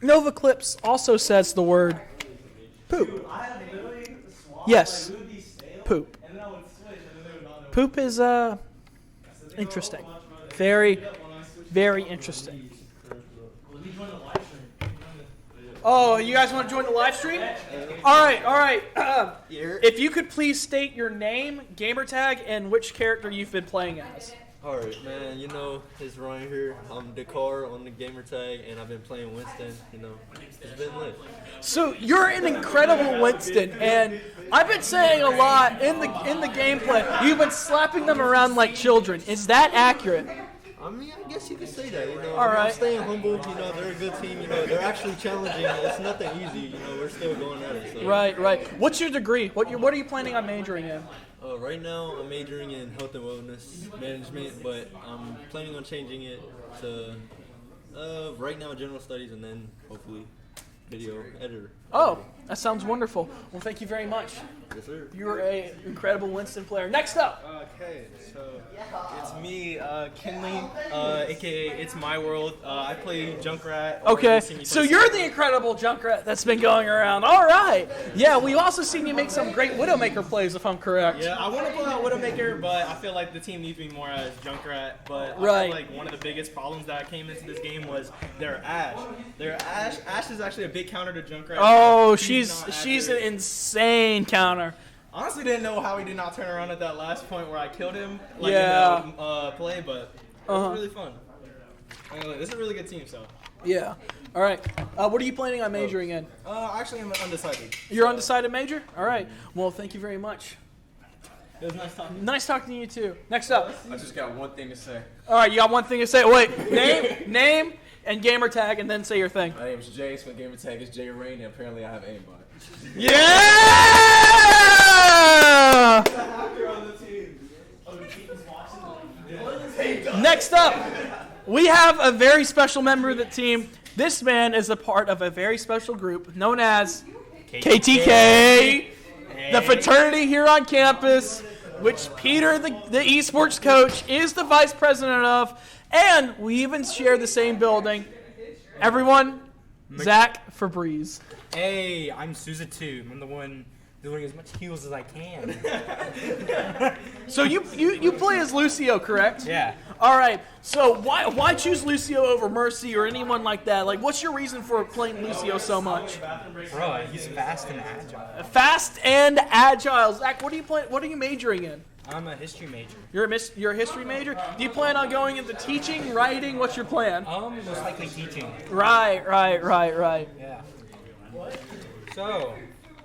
Nova Clips also says the word poop. Yes, poop. Poop is interesting. Very, very interesting. Oh, you guys want to join the live stream? All right. If you could please state your name, gamer tag, and which character you've been playing as. Alright, man, it's Ryan here. I'm Dakar on the gamer tag, and I've been playing Winston, It's been lit. So you're an incredible Winston, and I've been saying a lot in the gameplay. You've been slapping them around like children. Is that accurate? I mean, I guess you could say that, All right. I'm staying humble, they're a good team, they're actually challenging. It's nothing easy, we're still going at it. So. Right. What's your degree? What are you planning on majoring in? Right now, I'm majoring in health and wellness management, but I'm planning on changing it to, right now, general studies, and then hopefully video editor. Oh, that sounds wonderful. Well, thank you very much. Yes, sir. You're an incredible Winston player. Next up. Okay, so it's me, Kinley, aka It's My World. I play Junkrat. Okay, so you're the incredible Junkrat that's been going around. All right. Yeah, we've also seen you make some great Widowmaker plays, if I'm correct. Yeah, I want to pull out Widowmaker, but I feel like the team needs me more as Junkrat. But I Right. feel like one of the biggest problems that came into this game was their Ashe. Ash is actually a big counter to Junkrat. Oh, He's she's not an accurate. insane counter. Honestly, didn't know how he did not turn around at that last point where I killed him. Like Yeah. In the play, but it was really fun. Anyway, this is a really good team, so. Yeah. All right. What are you planning on majoring in? Actually, I'm undecided. You're undecided major? All right. Well, thank you very much. It was nice talking. Nice talking to you too. Next up. I just got one thing to say. All right, you got one thing to say. Wait, name, and gamer tag, and then say your thing. My name is Jace. My gamer tag is Jay Rain, and apparently I have aimbot. Yeah! Hacker on the team. Next up, we have a very special member of the team. This man is a part of a very special group known as KTK, the fraternity here on campus, which Peter, the esports coach, is the vice president of, and we even share the same building. Everyone, Zach Febreze. Hey, I'm Sousa too. I'm the one doing as much heals as I can. So you play as Lucio, correct? Yeah. All right. So why choose Lucio over Mercy or anyone like that? Like, what's your reason for playing Lucio so much? Bro, he's fast and agile. Fast and agile. Zach, what are you playing? What are you majoring in? I'm a history major. You're a history major. Do you plan on going into teaching, writing? What's your plan? Most likely teaching. Right. Yeah. So,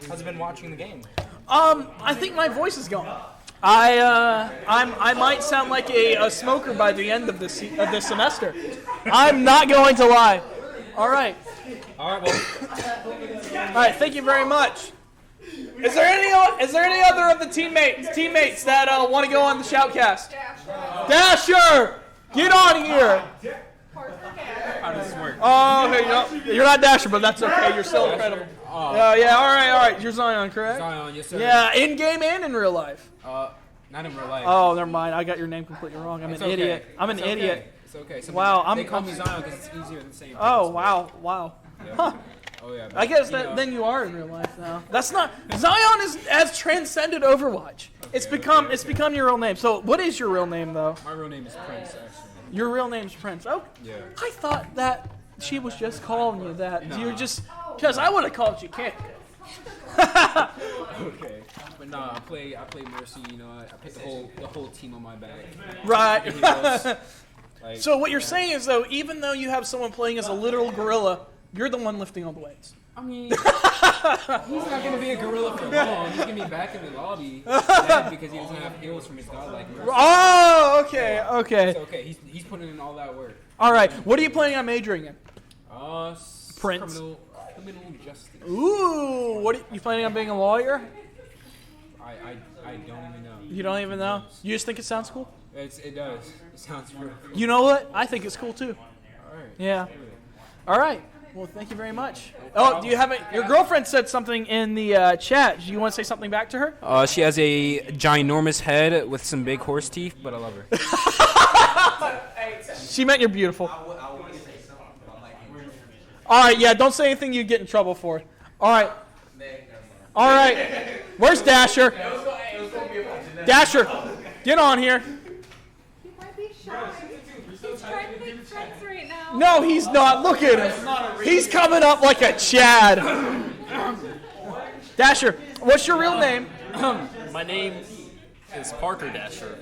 how's it been watching the game? I think my voice is gone. I might sound like a smoker by the end of this semester. I'm not going to lie. All right. All right. Well, All right. Thank you very much. Is there any other of the teammates that want to go on the shoutcast? Dasher, get on here. How does this work? Oh, okay, you're not Dasher, but that's okay. You're still incredible. Yeah. All right. You're Zion, correct? Zion, yes sir. Yeah, in game and in real life. Not in real life. Oh, never mind. I got your name completely wrong. I'm It's an okay. idiot. I'm an It's okay. idiot. It's okay. Wow, They call me Zion because it's easier than saying. Oh, wow. Huh. Oh yeah. I guess then you are in real life now. That's not Zion has transcended Overwatch. It's become your real name. So what is your real name though? My real name is Prince, actually. Your real name's Prince. Oh, Yeah. I thought that she was just calling you that. You're just because I would have called you Kid. Okay. But nah, I play Mercy. You know, I put the whole team on my back. Right. Like, So what you're saying is though, even though you have someone playing as a literal gorilla, you're the one lifting all the weights. I mean, he's not gonna be a gorilla for long. He's gonna be back in the lobby dead because he doesn't have heals from his godlike Mercy. Oh, okay. It's okay. He's putting in all that work. All right. What are you planning on majoring in? Prince. Criminal justice. Ooh, you planning on being a lawyer? I don't even know. You don't even know? You just think it sounds cool? It does. It sounds real cool. You know what? I think it's cool too. All right. Yeah. All right. Well, thank you very much. Oh, do you have your girlfriend said something in the chat? Do you want to say something back to her? She has a ginormous head with some big horse teeth, but I love her. She meant you're beautiful. All right, yeah, don't say anything you get in trouble for. All right. All right. Where's Dasher? Dasher, get on here. He might be shy. He's trying to make friends right now. No, he's not. Look at him. He's coming up like a Chad. Dasher, what's your real name? My name is Parker Dasher.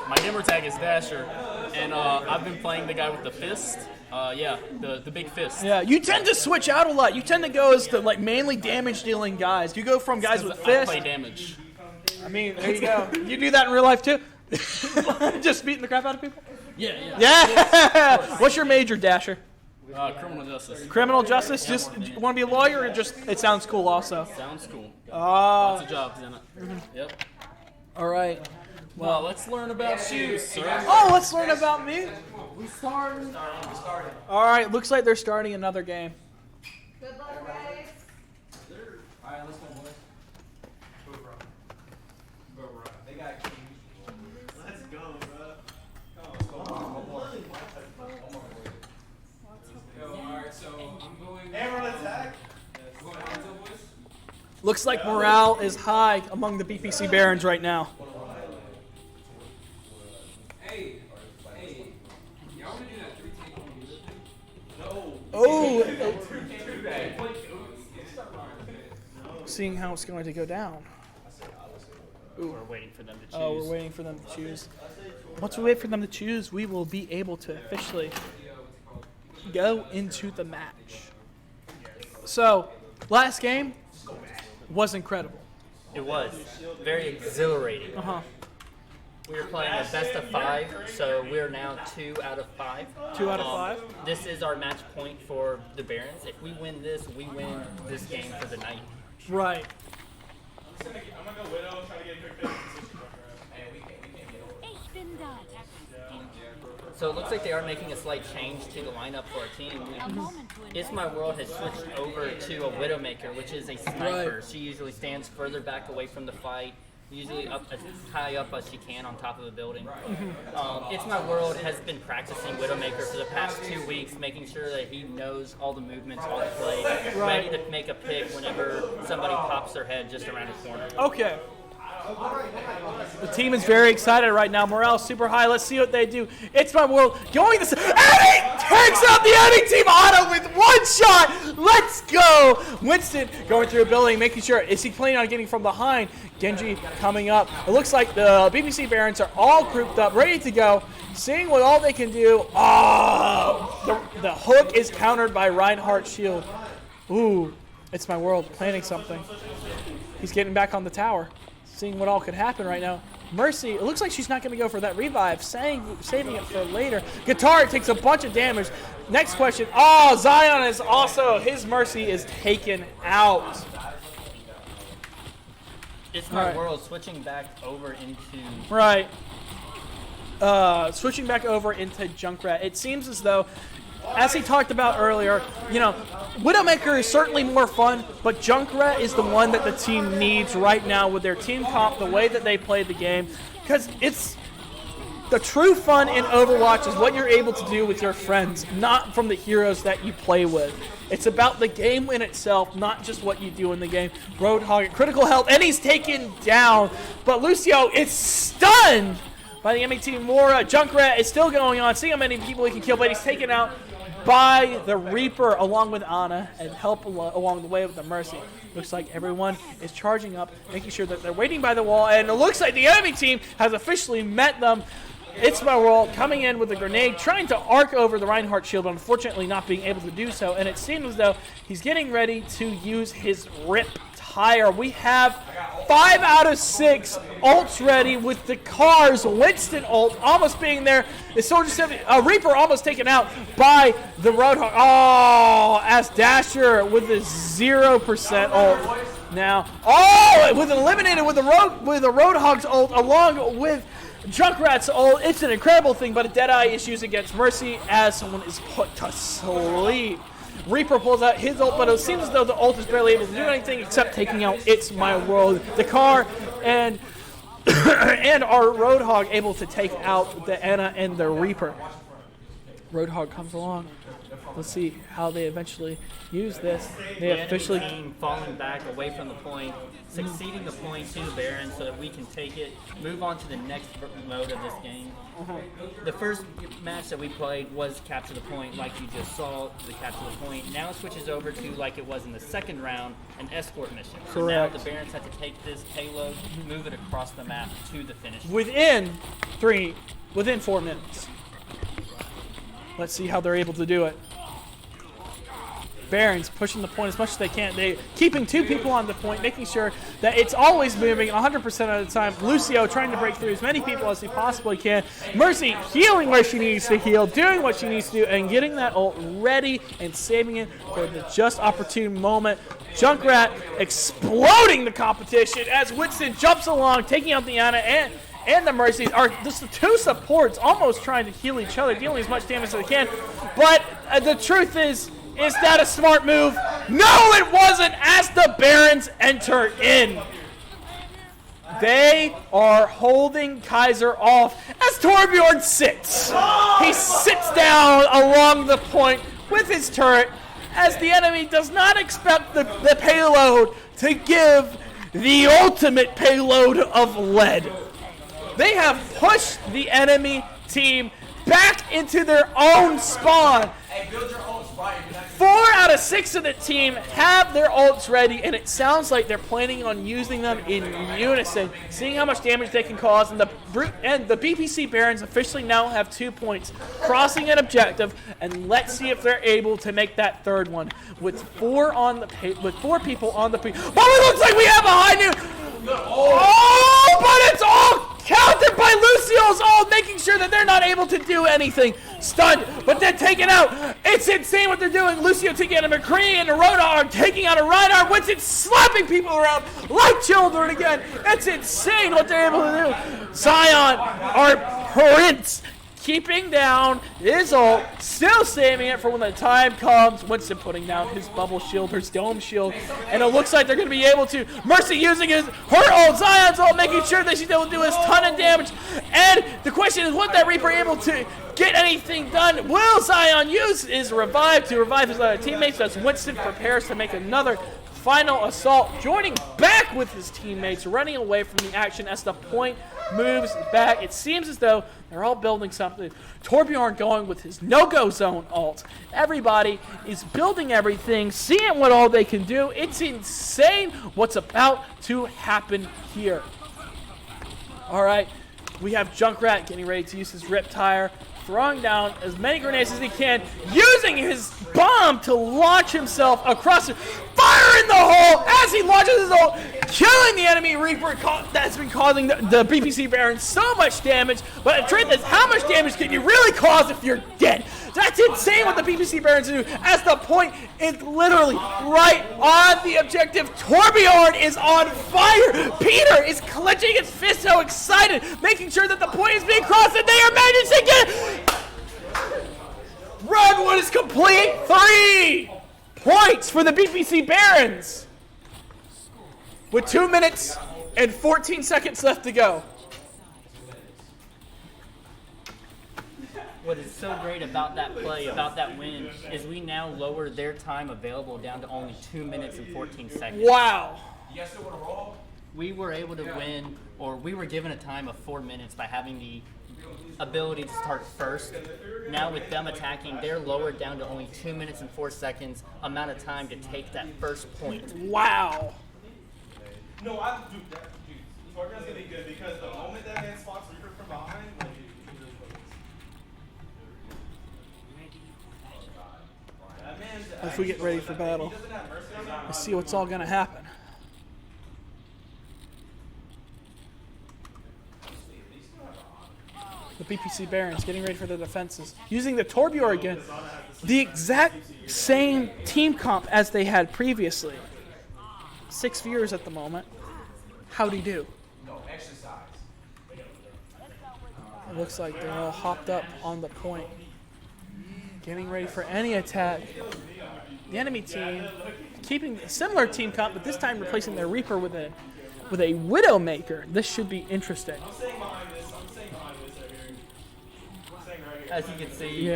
My gamer tag is Dasher, and I've been playing the guy with the fist. The big fist. Yeah, you tend to switch out a lot. You tend to go as the like mainly damage dealing guys. You go from guys with I fists. play damage. I mean, there you go. You do that in real life too? Just beating the crap out of people? Yeah. Yeah. What's your major, Dasher? Criminal justice. Criminal justice. Just you want to be a lawyer, or just it sounds cool also? Sounds cool. Lots of jobs in it. Yep. All right. Well, let's learn about you, sir. Oh, let's learn about me. We started. All right. Looks like they're starting another game. Good luck, guys. All right, let's go, boys. They got keys. Let's go, bro. Alright, so I'm going. Hammer attack. Going Hanzo, boys. Looks like morale is high among the BPC Barons right now. Hey, y'all wanna do that 3-take? No. Oh. Seeing how it's going to go down. We're waiting for them to choose. Oh, we're waiting for them to choose. Once we wait for them to choose, we will be able to officially go into the match. So, last game was incredible. It was very exhilarating. Uh-huh. We were playing a best of 5, so we're now 2 out of 5. 2 out of 5? This is our match point for the Barons. If we win this, we win this game for the night. Right. I'm gonna go Widow, try to get a quick pick. Ich bin da. So it looks like they are making a slight change to the lineup for our team. Is My World has switched over to a Widowmaker, which is a sniper. Right. She usually stands further back away from the fight, usually up as high up as she can on top of the building. It's My World has been practicing Widowmaker for the past 2 weeks, making sure that he knows all the movements, all the plays, ready to make a pick whenever somebody pops their head just around the corner. Okay. The team is very excited right now. Morale super high. Let's see what they do. It's My World going this. Eddie takes out the Eddie team auto with one shot. Let's go. Winston going through a building, making sure. Is he planning on getting from behind? Genji coming up. It looks like the BBC Barons are all grouped up, ready to go. Seeing what all they can do. Oh, the hook is countered by Reinhardt's shield. Ooh, It's My World planning something. He's getting back on the tower. Seeing what all could happen right now. Mercy, it looks like she's not going to go for that revive, saving it for later. Guitar takes a bunch of damage. Next question. Oh, Zion is also, his Mercy is taken out. It's My World switching back over into... Right. Switching back over into Junkrat. It seems as though, as he talked about earlier, you know, Widowmaker is certainly more fun, but Junkrat is the one that the team needs right now with their team comp, the way that they play the game. Because it's the true fun in Overwatch is what you're able to do with your friends, not from the heroes that you play with. It's about the game in itself, not just what you do in the game. Roadhog at critical health, and he's taken down. But Lucio is stunned by the enemy team. Mora, Junkrat is still going on, seeing how many people he can kill, but he's taken out by the Reaper along with Ana and help along the way with the Mercy. Looks like everyone is charging up, making sure that they're waiting by the wall, and it looks like the enemy team has officially met them. It's My World coming in with a grenade, trying to arc over the Reinhardt shield, but unfortunately not being able to do so, and it seems as though he's getting ready to use his Rip Tire. We have 5 out of 6 ults ready with the Cars Winston ult almost being there. The Soldier 70, Reaper almost taken out by the Roadhog. Oh, as Dasher with the 0% ult now. Oh, with eliminated with the Roadhog's ult along with Junkrat's ult. It's an incredible thing, but a Deadeye is used against Mercy as someone is put to sleep. Reaper pulls out his ult, but it seems as though the ult is barely able to do anything except taking out It's My World. The car and and our Roadhog able to take out the Ana and the Reaper. Roadhog comes along. Let's see how they eventually use this. They officially team falling back away from the point, succeeding the point to the Baron so that we can take it, move on to the next mode of this game. The first match that we played was capture the point, like you just saw, the capture the point. Now it switches over to, like it was in the second round, an escort mission. So now the Barons have to take this payload, move it across the map to the finish. Within 4 minutes. Let's see how they're able to do it. Barons pushing the point as much as they can. They keeping 2 people on the point, making sure that it's always moving 100% of the time. Lucio trying to break through as many people as he possibly can. Mercy healing where she needs to heal, doing what she needs to do, and getting that ult ready and saving it for the just opportune moment. Junkrat exploding the competition as Winston jumps along, taking out the Ana and the Mercies are just the 2 supports almost trying to heal each other, dealing as much damage as they can. But the truth is that a smart move? No, it wasn't, as the Barons enter in. They are holding Kaiser off as Torbjorn sits. He sits down along the point with his turret as the enemy does not expect the payload to give the ultimate payload of lead. They have pushed the enemy team back into their own spawn. 4 out of 6 of the team have their ults ready, and it sounds like they're planning on using them in unison, seeing how much damage they can cause. And the BPC Barons officially now have 2 points, crossing an objective, and let's see if they're able to make that third one with 4 people on the. But it looks like we have a high noon. Oh, but it's all countered by Lucio's ult, making sure that they're not able to do anything. Stunned, but then taken out. It's insane what they're doing. Lucio taking out a McCree and a Roadhog, taking out a Reinhardt. Winston slapping people around like children again. It's insane what they're able to do. Zion, our Prince, keeping down his ult, still saving it for when the time comes. Winston putting down his bubble shield, his dome shield, and it looks like they're going to be able to. Mercy using her ult, Zion's ult, making sure that she's able to do a ton of damage. And the question is, was that Reaper able to get anything done? Will Zion use his revive to revive his other teammates as Winston prepares to make another final assault, joining back with his teammates, running away from the action as the point moves back. It seems as though they're all building something. Torbjorn going with his no-go zone ult. Everybody is building everything, seeing what all they can do. It's insane what's about to happen here. All right, we have Junkrat getting ready to use his Rip Tire, throwing down as many grenades as he can, using his bomb to launch himself across it. Fire in the hole as he launches his ult, killing the enemy Reaper that's been causing the BPC Baron so much damage. But the truth is, how much damage can you really cause if you're dead? That's insane what the BPC Barons do, as the point is literally right on the objective. Torbjorn is on fire. Peter is clenching his fist, so excited, making sure that the point is being crossed, and they are managing to get Round 1 is complete. 3 points for the BPC Barons with 2 minutes and 14 seconds left to go. What is so great about that play, about that win, is we now lower their time available down to only 2 minutes and 14 seconds. Wow. We were able to win, or we were given a time of 4 minutes by having the ability to start first. Now with them attacking, they're lowered down to only 2 minutes and 4 seconds amount of time to take that first point. Wow. No, Torbjorn's gonna be good because the moment that man spots Reaper from behind, like, he just focus. As we get ready for battle, let's see what's all gonna happen. The BPC Barons getting ready for their defenses, using the Torbjorn again, the exact same team comp as they had previously. 6 viewers at the moment. How'd he do? It looks like they're all hopped up on the point, getting ready for any attack. The enemy team keeping a similar team comp, but this time replacing their Reaper with a Widowmaker. This should be interesting. As you can see,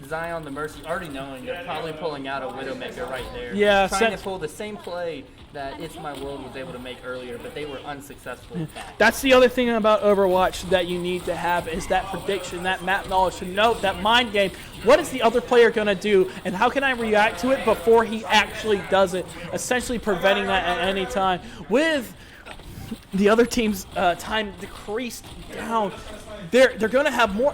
Zion the Mercy already knowing they're probably pulling out a Widowmaker right there. Yeah, trying to pull the same play that It's My World was able to make earlier, but they were unsuccessful with that. That's the other thing about Overwatch that you need to have is that prediction, that map knowledge, to know that mind game. What is the other player going to do, and how can I react to it before he actually does it? Essentially preventing that at any time. With the other team's time decreased down, they're going to have more.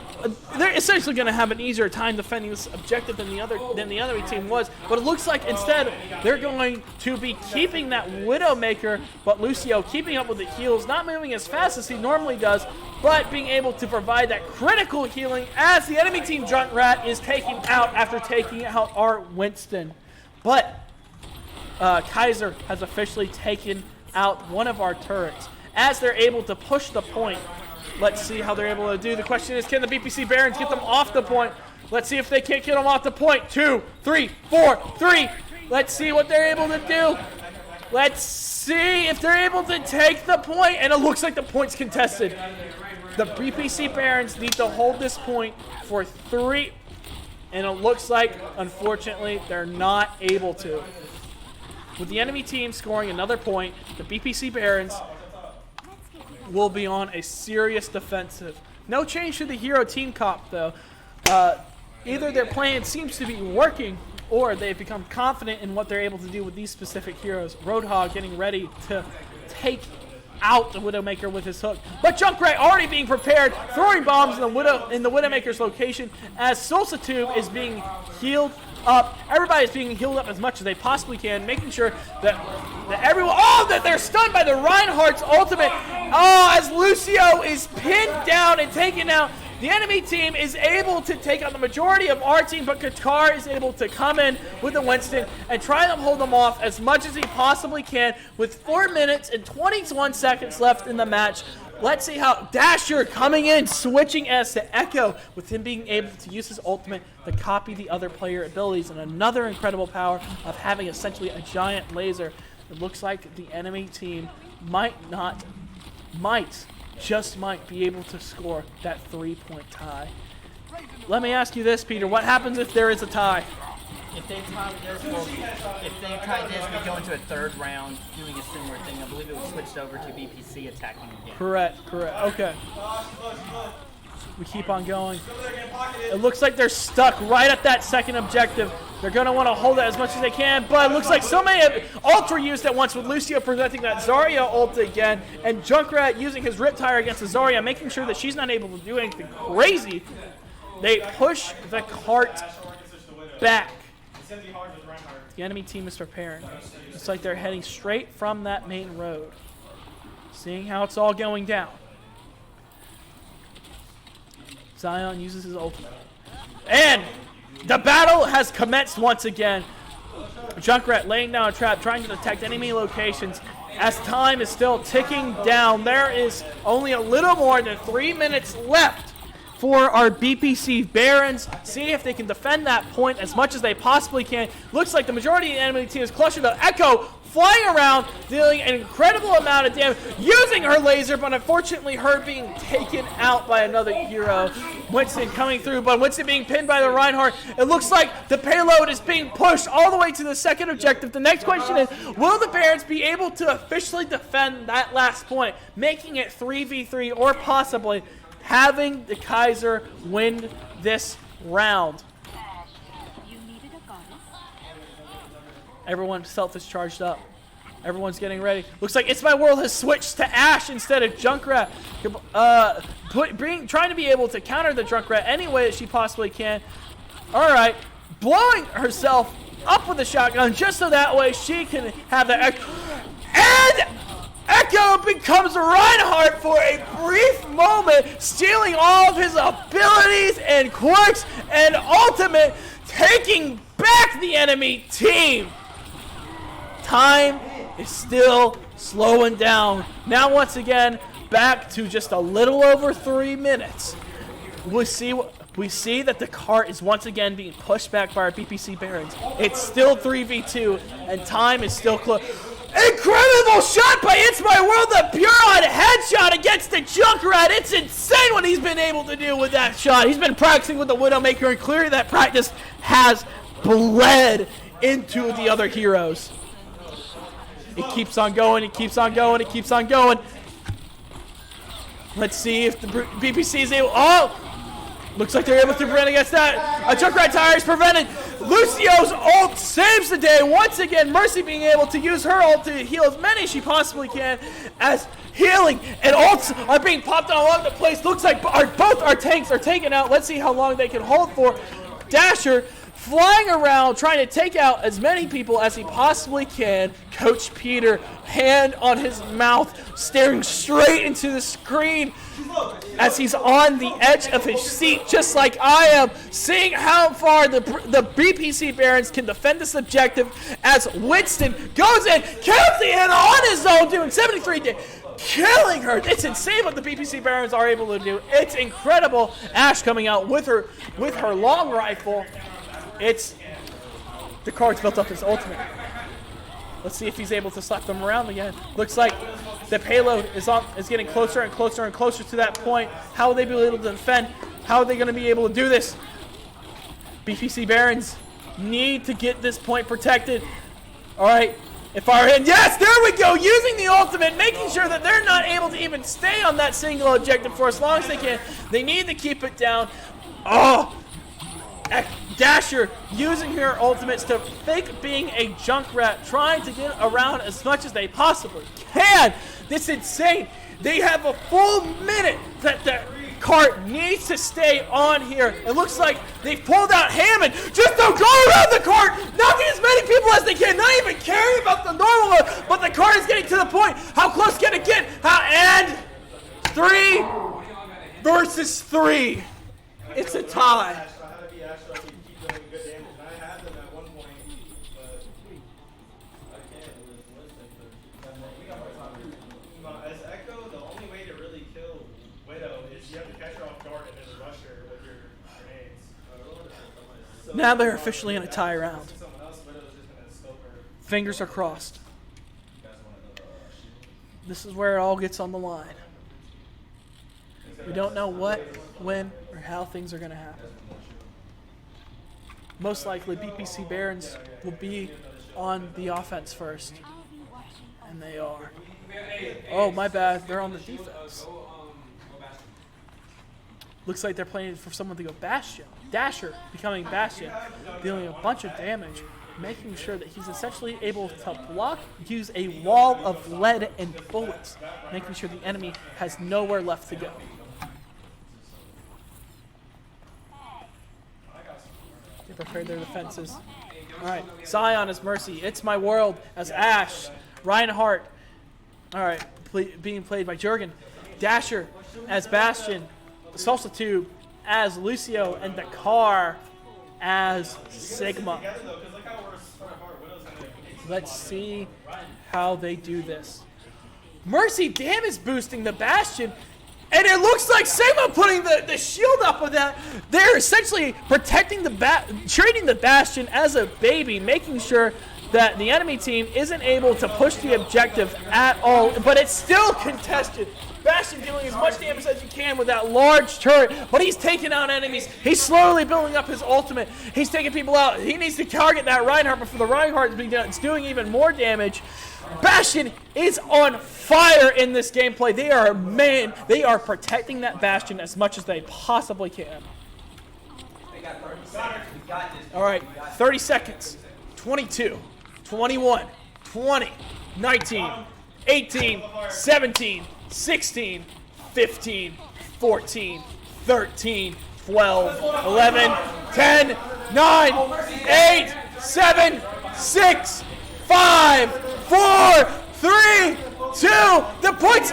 They're essentially going to have an easier time defending this objective than the other team was. But it looks like instead they're going to be keeping that Widowmaker, but Lucio keeping up with the heals, not moving as fast as he normally does, but being able to provide that critical healing as the enemy team Junkrat is taking out after taking out our Winston. But Kaiser has officially taken out one of our turrets as they're able to push the point. Let's see how they're able to do. The question is, can the BPC Barons get them off the point? Let's see if they can't get them off the point. 2, 3, 4, 3. Let's see what they're able to do. Let's see if they're able to take the point, and it looks like the point's contested. The BPC Barons need to hold this point for 3, and it looks like, unfortunately, they're not able to. With the enemy team scoring another point, the BPC Barons will be on a serious defensive. No change to the hero team comp, though. Either their plan seems to be working, or they've become confident in what they're able to do with these specific heroes. Roadhog getting ready to take out the Widowmaker with his hook. But Junkrat already being prepared, throwing bombs in the Widowmaker's location as Solsatube is being healed up. Everybody's being healed up as much as they possibly can, making sure that everyone, that they're stunned by the Reinhardt's ultimate. As Lucio is pinned down and taken out, the enemy team is able to take out the majority of our team, but Qatar is able to come in with the Winston and try to hold them off as much as he possibly can with 4 minutes and 21 seconds left in the match. Let's see how Dasher coming in, switching as to Echo, with him being able to use his ultimate to copy the other player abilities, and another incredible power of having essentially a giant laser. It looks like the enemy team just might be able to score that 3-point tie. Let me ask you this, Peter. What happens if there is a tie? If they tie this, we go into a third round doing a similar thing. I believe it was switched over to BPC attacking again. Correct. Okay. We keep on going. It looks like they're stuck right at that second objective. They're going to want to hold it as much as they can, but it looks like so many ultra used at once, with Lucio presenting that Zarya ult again, and Junkrat using his Riptire against the Zarya, making sure that she's not able to do anything crazy. They push the cart back. The enemy team is preparing. It's like they're heading straight from that main road. Seeing how it's all going down. Zion uses his ultimate. And the battle has commenced once again. Junkrat laying down a trap, trying to detect enemy locations. As time is still ticking down, there is only a little more than 3 minutes left for our BPC Barons. See if they can defend that point as much as they possibly can. Looks like the majority of the enemy team is clustered up. Echo flying around, dealing an incredible amount of damage, using her laser, but unfortunately her being taken out by another hero. Winston coming through, but Winston being pinned by the Reinhardt. It looks like the payload is being pushed all the way to the second objective. The next question is, will the Barons be able to officially defend that last point, making it 3v3, or possibly having the Kaiser win this round? Everyone's self is charged up. Everyone's getting ready. Looks like It's My World has switched to Ashe instead of Junkrat. Trying to be able to counter the Junkrat any way that she possibly can. All right. Blowing herself up with a shotgun just so that way she can have the... And Echo becomes Reinhardt for a brief moment, stealing all of his abilities and quirks and ultimate, taking back the enemy team. Time is still slowing down. Now once again, back to just a little over 3 minutes. We see that the cart is once again being pushed back by our BPC Barons. It's still 3v2, and time is still close. Incredible shot by It's My World, the Buron headshot against the Junkrat. It's insane what he's been able to do with that shot. He's been practicing with the Widowmaker, and clearly that practice has bled into the other heroes. It keeps on going, it keeps on going, it keeps on going. Let's see if the BPC is able... Oh! Looks like they're able to prevent against that. A Junkrat tire is prevented. Lucio's ult saves the day. Once again, Mercy being able to use her ult to heal as many as she possibly can, as healing and ults are being popped all over the place. Looks like both our tanks are taken out. Let's see how long they can hold for. Dasher flying around, trying to take out as many people as he possibly can. Coach Peter, hand on his mouth, staring straight into the screen as he's on the edge of his seat, just like I am, seeing how far the BPC Barons can defend this objective as Winston goes in, kills the Anna on his own, doing 73 damage. Killing her. It's insane what the BPC Barons are able to do. It's incredible. Ashe coming out with her long rifle. The card's built up his ultimate. Let's see if he's able to slap them around again. Looks like the payload is getting closer and closer and closer to that point. How will they be able to defend? How are they going to be able to do this? BPC Barons need to get this point protected. All right. If our hand, yes, there we go, using the ultimate, making sure that they're not able to even stay on that single objective for as long as they can. They need to keep it down. Oh, Dasher using her ultimates to fake being a Junkrat, trying to get around as much as they possibly can. This is insane. They have a full minute that the cart needs to stay on here. It looks like they've pulled out Hammond just to go around the cart, knocking as many people as they can, not even caring about the normal one, but the cart is getting to the point. How close can it get? And 3 versus 3. It's a tie. As Echo, the only way to really kill Now they're officially in a tie round. Fingers are crossed. This is where it all gets on the line. We don't know what, when, or how things are going to happen. Most likely, BPC Barons will be on the offense first. And they are. Oh, my bad. They're on the defense. Looks like they're playing for someone to go Bastion. Dasher becoming Bastion, dealing a bunch of damage, making sure that he's essentially able to block, use a wall of lead and bullets, making sure the enemy has nowhere left to go. They prepared their defenses. All right, Zion as Mercy. It's My World as Ash. Reinhardt. All right, being played by Jurgen. Dasher as Bastion. Salsa Tube as Lucio, and Dakar as Sigma. Let's see how they do this. Mercy damage boosting the Bastion, and it looks like Sigma putting the shield up with that. They're essentially protecting treating the Bastion as a baby, making sure that the enemy team isn't able to push the objective at all, but it's still contested. Bastion dealing as much damage as he can with that large turret, but he's taking out enemies. He's slowly building up his ultimate. He's taking people out. He needs to target that Reinhardt before the Reinhardt is being done. It's doing even more damage. Bastion is on fire in this gameplay. They are protecting that Bastion as much as they possibly can. All right, 30 seconds. 22, 21, 20, 19, 18, 17, 16, 15, 14, 13, 12, 11, 10, 9, 8, 7, 6, 5, 4, 3, 2. The points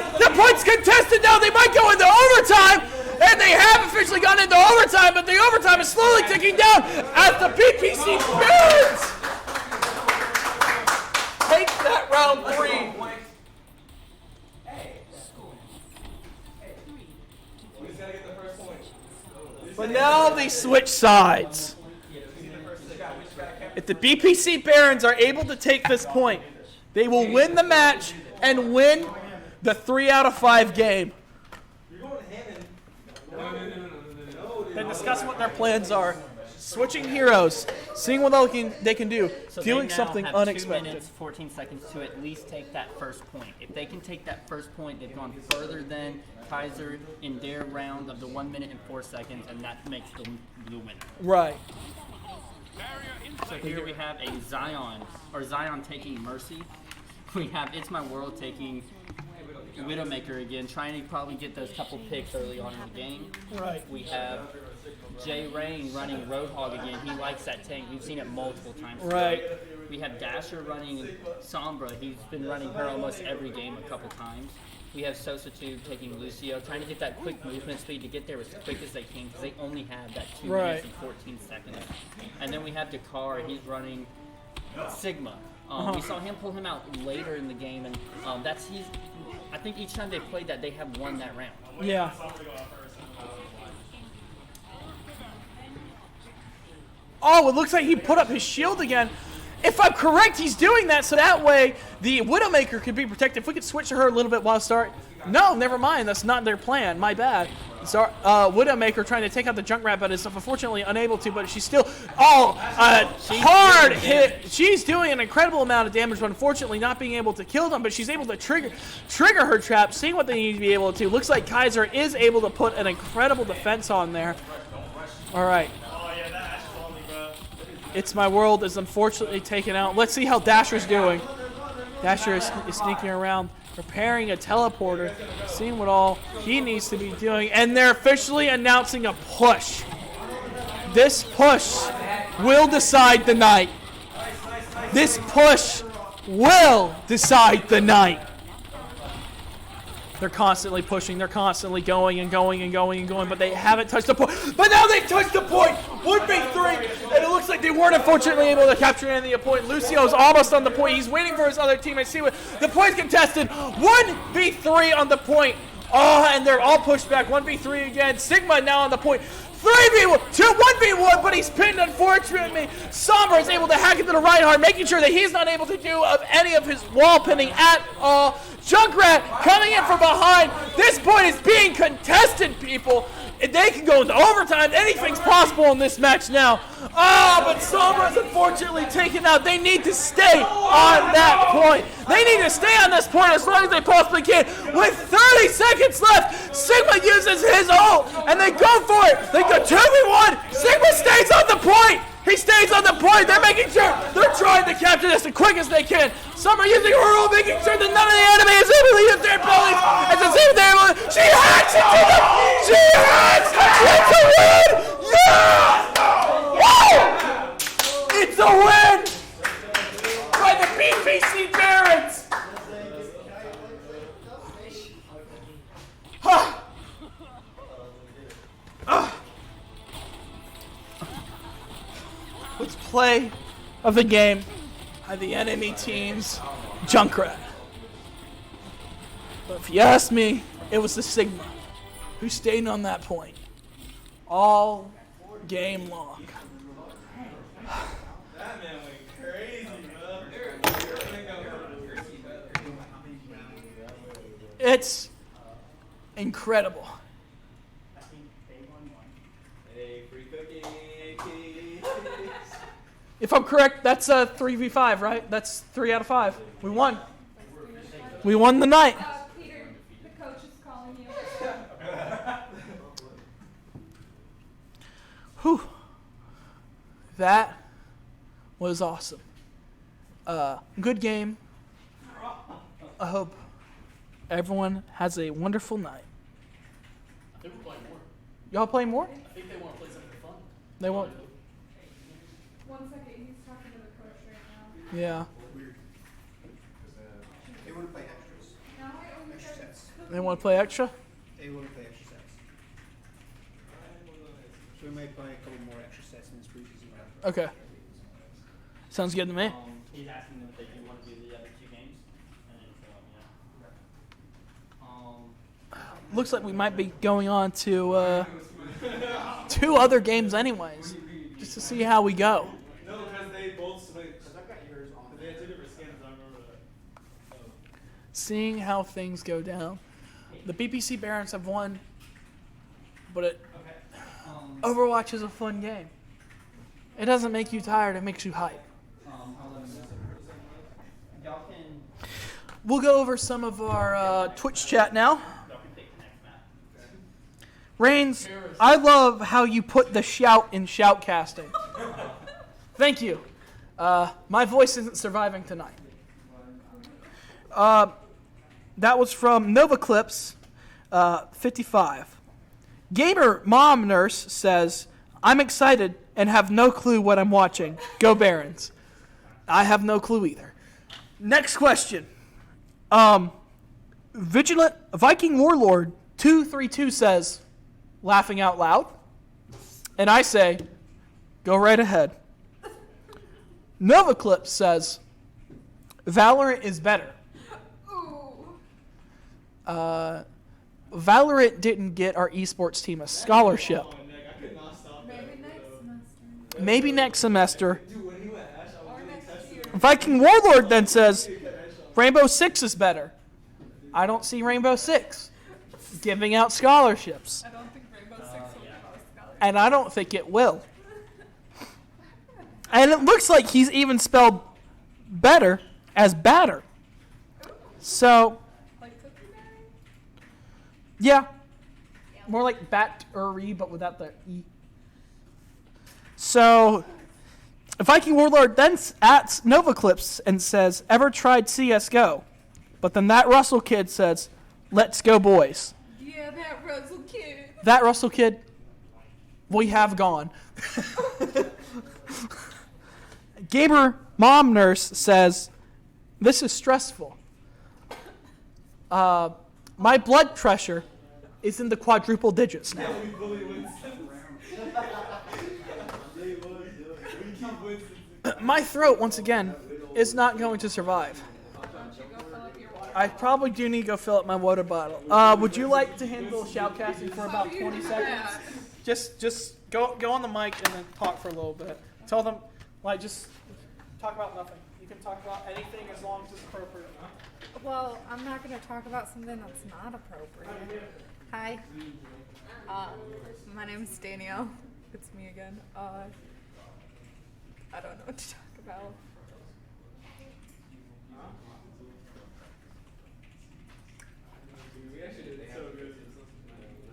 contested now. They might go into overtime, and they have officially gone into overtime, but the overtime is slowly ticking down as the BPC Barons take that round 3. But now they switch sides. If the BPC Barons are able to take this point, they will win the match and win the 3 out of 5 game. Then discuss what their plans are. Switching heroes, seeing what they can do, So doing they now something have unexpected. 2 minutes, 14 seconds to at least take that first point. If they can take that first point, they've gone further than Kaiser in their round of the 1 minute and 4 seconds, and that makes them the winner. Right. So here we have a Zion taking Mercy. We have It's My World taking Widowmaker again, trying to probably get those couple picks early on in the game. Right. We have Jay Rain running Roadhog again. He likes that tank. We've seen it multiple times. Right. We have Dasher running Sombra. He's been running her almost every game a couple times. We have Sosa Tube taking Lucio, trying to get that quick movement speed to get there as quick as they can because they only have that 2 minutes and 14 seconds. And then we have Dakar. He's running Sigma. We saw him pull him out later in the game, and I think each time they played that, they have won that round. Yeah. Oh, it looks like he put up his shield again. If I'm correct, he's doing that so that way the Widowmaker could be protected. If we could switch to her a little bit while I start. No, never mind. That's not their plan. My bad. So, Widowmaker trying to take out the Junkrat, but is unfortunately unable to. But she's still hard hit. She's doing an incredible amount of damage, but unfortunately not being able to kill them. But she's able to trigger her trap, seeing what they need to be able to. Looks like Kaiser is able to put an incredible defense on there. All right. It's My World is unfortunately taken out. Let's see how Dasher's doing. Dasher is sneaking around, preparing a teleporter, seeing what all he needs to be doing, and they're officially announcing a push. This push will decide the night. This push will decide the night. They're constantly pushing. They're constantly going and going and going and going, but they haven't touched the point. But now they've touched the point. 1v3, and it looks like they weren't unfortunately able to capture any of the point. Lucio's almost on the point. He's waiting for his other teammates. See what the point's contested. 1v3 on the point. Oh, and they're all pushed back. 1v3 again. Sigma now on the point. 3v1, 1v1, but he's pinned, unfortunately. Sombra is able to hack into the Reinhardt, making sure that he's not able to do any of his wall pinning at all. Junkrat coming in from behind. This point is being contested, people. They can go into overtime. Anything's possible in this match now. But Sombra is unfortunately taken out. They need to stay on that point. They need to stay on this point as long as they possibly can. With 30 seconds left, Sigma uses his ult, and they go for it. They go 2v1. Sigma stays on the point. He stays on the point. They're making sure they're trying to capture this as quick as they can. Some are using her ult, making sure that none of the enemy is able to use their abilities. As it's even there, she hacks into the. She hacks into win. Yeah! Woo! It's a win by the BPC Barons. Let's play of the game by the enemy team's Junkrat. But if you ask me, it was the Sigma who stayed on that point all game long. That man went crazy, bro. It's incredible. Hey, free cookie. If I'm correct, that's a 3v5, right? That's 3 out of 5. We won. We won the night. Peter, the coach is calling you. Whew. That was awesome. Good game. I hope everyone has a wonderful night. I think we're playing more. Y'all play more? I think they want to play something fun. They won't. 1 second, he's talking to the coach right now. Yeah. They want to play extras. No, I only Extra sets. They want to play extra? They want to play extra sets. So we might play a couple more extra sets in this preseason round. Okay. Sounds good to me. He's asking them if they do want to do the other 2 games. And then, Looks like we might be going on to 2 other games anyways, just to see how we go. No, because they both switched. Because I got yours on. They had 2 different skins, I remember that. Seeing how things go down. The BPC Barons have won, but Overwatch is a fun game. It doesn't make you tired, it makes you hype. y'all can We'll go over some of our Twitch chat now. pick the next map. Reigns, I love how you put the shout in shoutcasting. Thank you. My voice isn't surviving tonight. That was from Nova Clips 55. Gamer Mom Nurse says, I'm excited and have no clue what I'm watching. Go Barons. I have no clue either. Next question. Vigilant Viking Warlord 232 says, laughing out loud. And I say, go right ahead. Nova Clip says, Valorant is better. Valorant didn't get our esports team a scholarship. Maybe next semester. Viking Warlord then says, Rainbow Six is better. I don't see Rainbow Six giving out scholarships. I don't think Rainbow Six will give out a scholarship. And I don't think it will. And it looks like he's even spelled better as batter. So, Like Cookie Berry? yeah. More like bat-uri, but without the E. So, Viking Warlord then at Nova Clips and says, ever tried CSGO? But then that Russell kid says, let's go boys. Yeah, that Russell kid. That Russell kid, we have gone. Gamer Mom Nurse says, this is stressful. My blood pressure is in the quadruple digits now. My throat, once again, is not going to survive. I probably do need to go fill up my water bottle. Would you like to handle shoutcasting for about 20 seconds? just go on the mic and then talk for a little bit. Tell them, like, just talk about nothing. You can talk about anything as long as it's appropriate. Well, I'm not going to talk about something that's not appropriate. Hi. My name's Danielle. It's me again. I don't know what to talk about.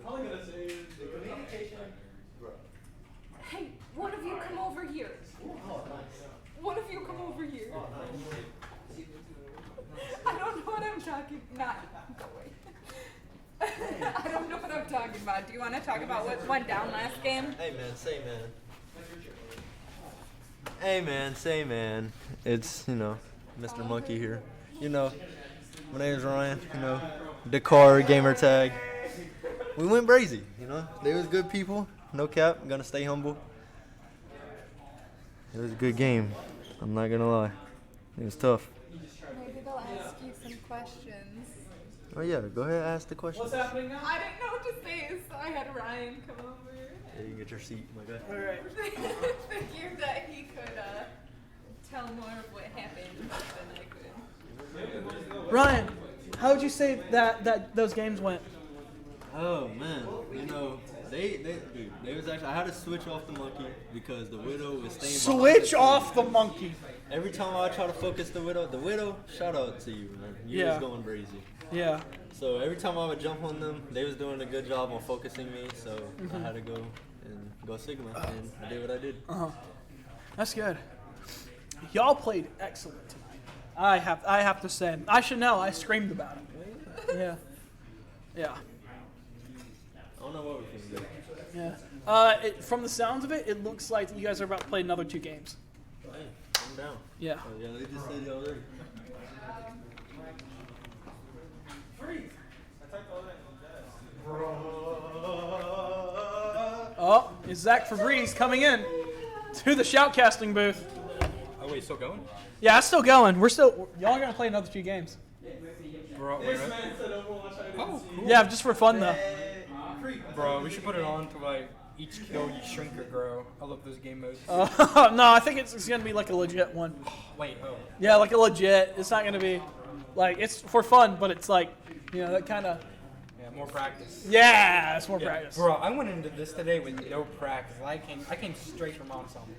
All I'm gonna say is the communication. Hey, one of you come over here. One of you come over here. I don't know what I'm talking. Not go away. I don't know what I'm talking about. Do you want to talk about what went down last game? Hey man, say man. Hey man, say man. It's, Mr. Monkey here. My name is Ryan, Dakar gamer tag. We went crazy, They was good people, no cap, I'm gonna stay humble. It was a good game, I'm not gonna lie. It was tough. Maybe they'll ask you some questions. Oh yeah, go ahead, ask the question. What's happening now? I didn't know what to say, so I had Ryan come over. Yeah, you can get your seat, my guy. All right. Figured that he could tell more of what happened than I could. Ryan, how would you say that those games went? Oh man, they was actually, I had to switch off the monkey because the widow was staying behind Switch off the monkey. Every time I try to focus the widow, shout out to you, man. You was going crazy. Yeah. So every time I would jump on them, they was doing a good job on focusing me, so I had to go Sigma, and I did what I did. That's good. Y'all played excellent tonight. I have to say. I should know. I screamed about it. Yeah. Yeah. I don't know what we can do. Yeah. From the sounds of it, it looks like you guys are about to play another 2 games. Hey, I'm down. Yeah. Oh, yeah, they just said y'all ready. Oh, is Zach Febreze coming in to the shoutcasting booth? Oh wait, still going? Yeah, it's still going. Y'all are gonna play another 2 games. Bro, Cool. Yeah, just for fun though. Bro, we should put it on to like each kill you shrink or grow. I love those game modes. No, I think it's gonna be like a legit one. Wait, Yeah, like a legit. It's not gonna be like, it's for fun, but it's like, that kind of. Yeah, more practice. Yeah, it's more practice. Bro, I went into this today with no practice. I came straight from ensemble.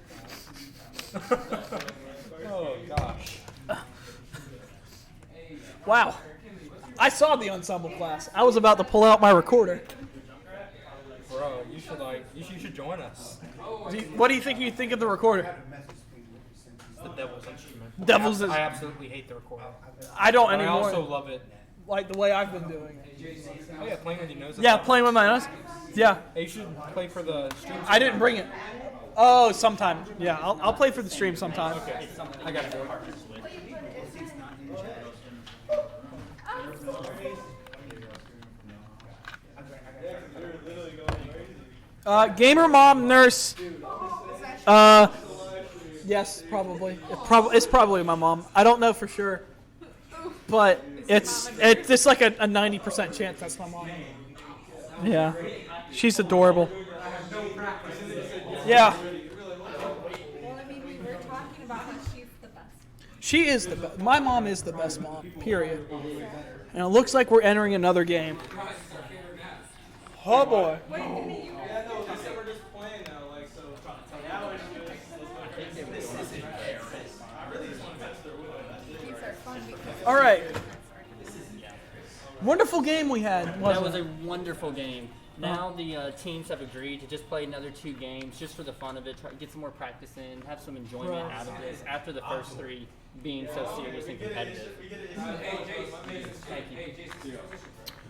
Oh gosh. Wow. I saw the ensemble class. I was about to pull out my recorder. Bro, you should join us. What do you think of the recorder? It's the devil's instrument. Devil's I absolutely hate the recorder. I don't But anymore. I also love it. Like the way I've been doing it. Oh yeah, playing with your nose. Yeah, playing with my nose. Yeah. Hey, you should play for the stream. I didn't bring it. Oh, sometime. Yeah, I'll play for the stream sometime. Okay, I gotta do it. Gamer mom nurse. Yes, probably. It's probably my mom. I don't know for sure, but it's like a 90% chance that's my mom. Yeah, she's adorable. Yeah. Well, I mean, we were talking about how she's the best. She is the best. My mom is the best mom. Period. And it looks like we're entering another game. Oh boy. Yeah, no, they said we're just playing now, like, so now it's just. All right. Wonderful game we had. That was a wonderful game. Now the teams have agreed to just play another 2 games just for the fun of it, try to get some more practice in, have some enjoyment out of this after the first 3 being so serious and competitive. Thank you.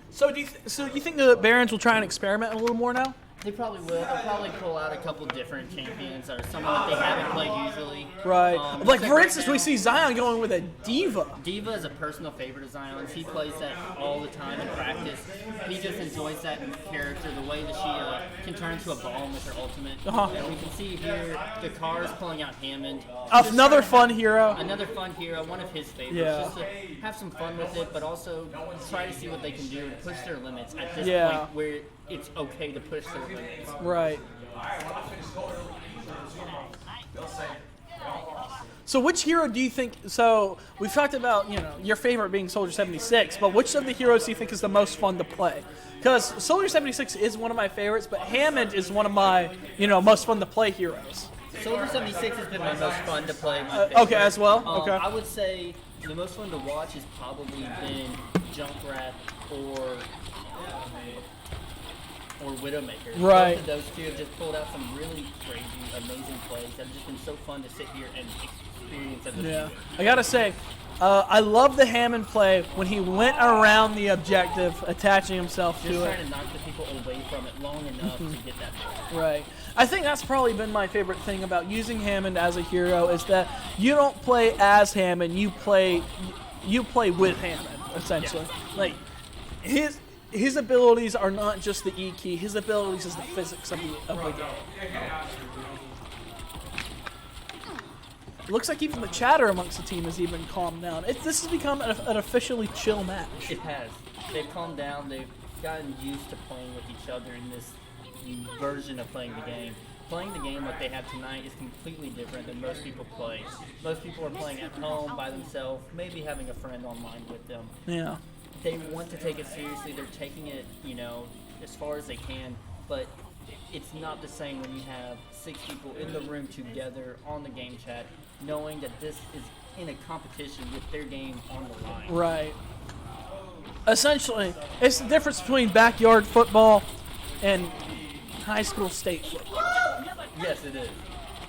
So do you think the Barons will try and experiment a little more now? They probably will. They'll probably pull out a couple different champions or someone that they haven't played usually. Right. Like, for right instance, now, we see Zion going with a Diva. Diva is a personal favorite of Zion's. He plays that all the time in practice. He just enjoys that in character, the way that she can turn into a bomb with her ultimate. And we can see here the cars pulling out Hammond. Another fun hero. Another fun hero, one of his favorites. Yeah. Just to have some fun with it, but also try to see what they can do and push their limits at this Yeah. point where it's okay to push their wins. Right. So which hero do you think, so we've talked about, your favorite being Soldier 76, but which of the heroes do you think is the most fun to play? Because Soldier 76 is one of my favorites, but Hammond is one of my, most fun to play heroes. Soldier 76 has been my most fun to play. Okay, as well? Okay. I would say the most fun to watch has probably been Junkrat or Widowmaker. Right. Both of those two have just pulled out some really crazy, amazing plays that have just been so fun to sit here and experience as a viewer. I gotta say, I love the Hammond play when he went around the objective, attaching himself Just to trying it. to knock the people away from it long enough to get that ball. Right. I think that's probably been my favorite thing about using Hammond as a hero is that you don't play as Hammond, you play with Hammond, essentially. Yeah. Like his abilities are not just the E key, his abilities is the physics of the game. Looks like even the chatter amongst the team has even calmed down. This has become an officially chill match. It has. They've calmed down. They've gotten used to playing with each other in this version of playing the game. Playing the game like they have tonight is completely different than most people play. Most people are playing at home by themselves, maybe having a friend online with them. Yeah. They want to take it seriously. They're taking it, as far as they can, but it's not the same when you have 6 people in the room together on the game chat, knowing that this is in a competition with their game on the line. Right. Essentially, it's the difference between backyard football and high school state football. Yes, it is.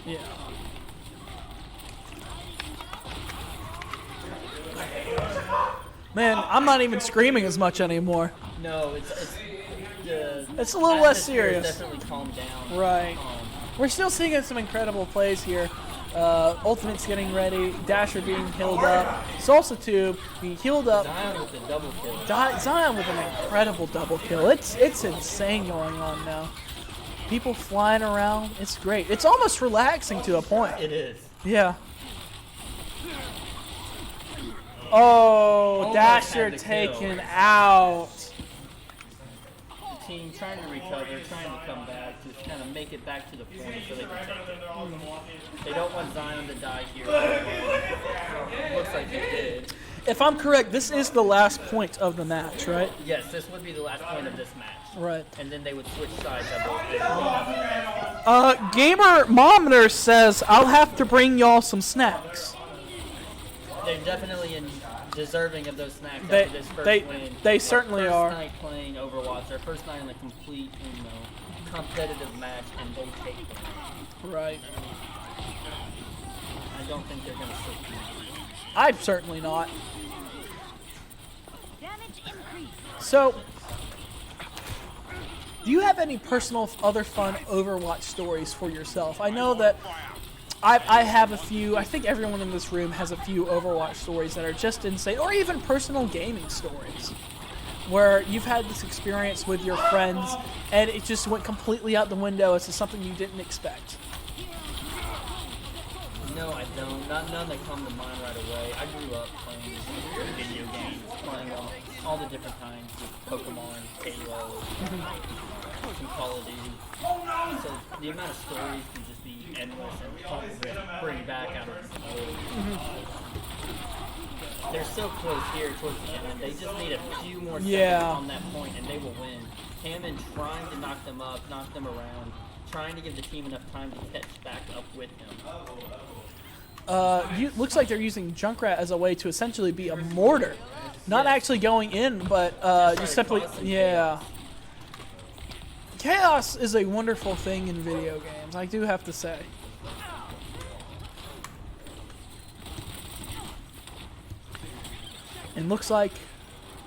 Yeah. Man, I'm not even screaming as much anymore. No, It's a little less atmosphere has serious. Definitely calmed down. Right. We're still seeing some incredible plays here. Ultimate's getting ready. Dasher being healed up. Salsa Tube being healed up. Zion with the double kill. Zion with an incredible double kill. It's insane going on now. People flying around. It's great. It's almost relaxing to a point. It is. Yeah. Oh, Almost Dasher had the kill. taken out. The team trying to recover, trying to come back, just kind of make it back to the point so they can take it. They don't want Zion to die here. Looks like they did. If I'm correct, this is the last point of the match, right? Yes, this would be the last point of this match. Right. And then they would switch sides. Gamer Mometer says, I'll have to bring y'all some snacks. They're definitely deserving of those snacks They- after this first they- win. they certainly first are. First night playing Overwatch, their first night in a complete, competitive match, and they take them. Right. I don't think they're going to slip through. I'm certainly not. Damage increase. So, do you have any personal other fun Overwatch stories for yourself? I know that I have a few. I think everyone in this room has a few Overwatch stories that are just insane, or even personal gaming stories, where you've had this experience with your friends and it just went completely out the window as to something you didn't expect. No, I don't. None that come to mind right away. I grew up playing video games, playing all the different kinds with Pokemon, Halo, some Call of Duty. So the amount of stories can just be endless and fun to bring back out of the world. They're so close here towards the end. They just need a few more seconds on that point and they will win. Hammond trying to knock them up, knock them around, trying to give the team enough time to catch back up with him. Looks like they're using Junkrat as a way to essentially be a mortar. Not actually going in, but just simply, yeah. Chaos is a wonderful thing in video games, I do have to say. And looks like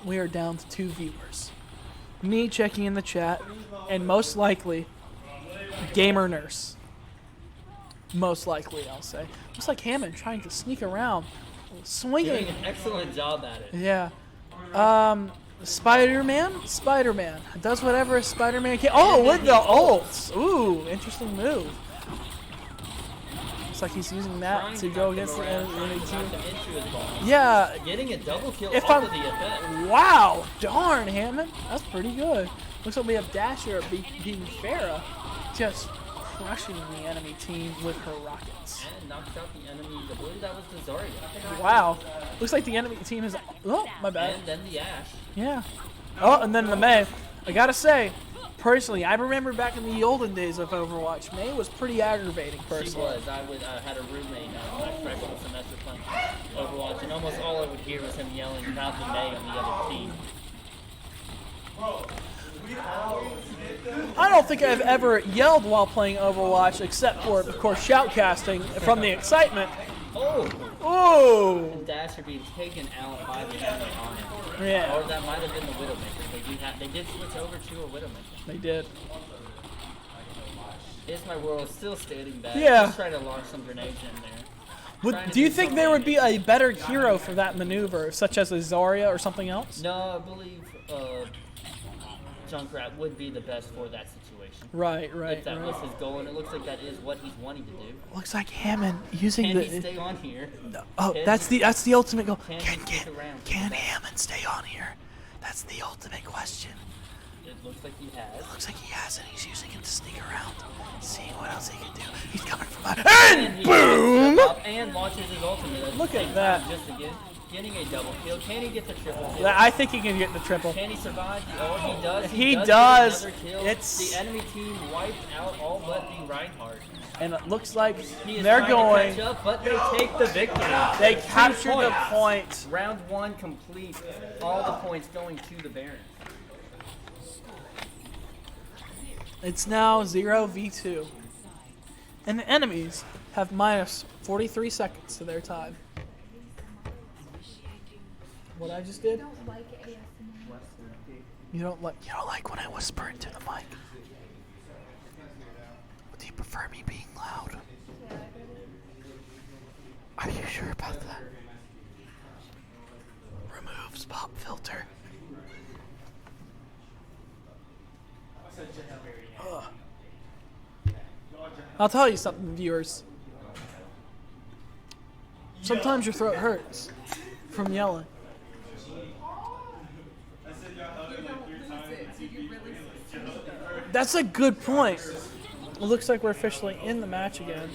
we are down to 2 viewers. Me checking in the chat, and most likely, Gamer Nurse. Most likely, I'll say. Looks like Hammond trying to sneak around, swinging. Doing an excellent job at it. Yeah. Spider-Man does whatever a Spider-Man can. Oh, with the ults. Ooh, interesting move. Looks like he's using that to go against the enemy team. Into his ball. Yeah. Getting a double kill If off of the effect. Wow, darn, Hammond. That's pretty good. Looks like we have Dasher beating Farah, just crushing the enemy team with her rockets. And knocked out the enemy. I believe that was the Zarya. Wow. Looks like the enemy team is. Oh, my bad. And then the Ashe. Yeah. Oh, and then the May. I gotta say, personally, I remember back in the olden days of Overwatch, May was pretty aggravating, personally. She was. I had a roommate my freshman semester playing Overwatch, and almost all I would hear was him yelling about the May on the other team. I don't think I've ever yelled while playing Overwatch, except for, of course, shoutcasting from the excitement. Oh! Oh! And Dasher being taken out by the enemy on him. Yeah. Or that might have been the Widowmaker. They did switch over to a Widowmaker. They did. Is my world still standing back? Yeah. Just try to launch some grenades in there. Do you think there would be a better hero for that maneuver, such as a Zarya or something else? No, I believe Junkrat would be the best for that situation. Right. If that was his goal, and it looks like that is what he's wanting to do. Looks like Hammond using Can the. he stay on here? Oh, that's the ultimate goal. Can Hammond stay on here? That's the ultimate question. It looks like he has. It looks like he has, and he's using it to sneak around, seeing what else he can do. He's coming from behind, and boom! And launches his ultimate. Look at that. Just again, getting a double kill. Can he get the triple kill? I think he can get the triple. Can he survive? Oh, he does. He does. does. Get another kill. It's the enemy team wiped out all but the Reinhardt. And it looks like He is they're trying to going. catch up, but they take the victory. They With 2 captured the points. point. Round 1 complete. All the points going to the Baron. It's now 0v2. And the enemies have minus 43 seconds to their time. What I just did? You don't like when I whisper into the mic. Do you prefer me being loud? Are you sure about that? Removes pop filter. Ugh. I'll tell you something, viewers. Sometimes your throat hurts from yelling. That's a good point. It looks like we're officially in the match again.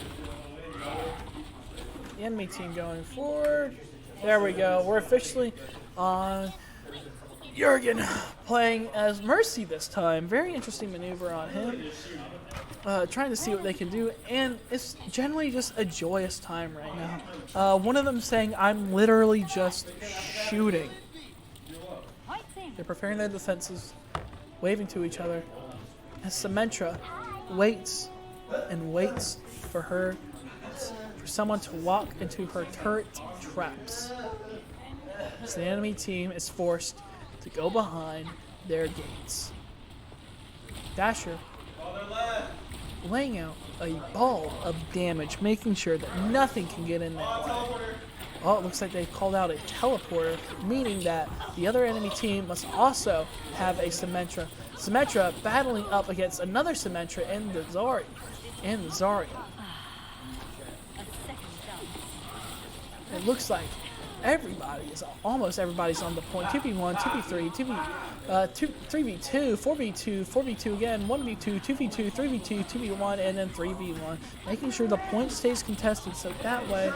The enemy team going forward. There we go. We're officially on Jurgen playing as Mercy this time. Very interesting maneuver on him. Trying to see what they can do, and it's generally just a joyous time right now. One of them saying, "I'm literally just shooting." They're preparing their defenses, waving to each other. As Symmetra waits and waits for someone to walk into her turret traps. So the enemy team is forced to go behind their gates. Dasher laying out a ball of damage, making sure that nothing can get in there. Oh, it looks like they called out a teleporter, meaning that the other enemy team must also have a Symmetra. Symmetra battling up against another Symmetra in the Zarya. It looks like almost everybody's on the point. 2v1, 2v3, 3v2, 4v2, 4v2 again, 1v2, 2v2, 3v2, 2v1, and then 3v1. Making sure the point stays contested, so that way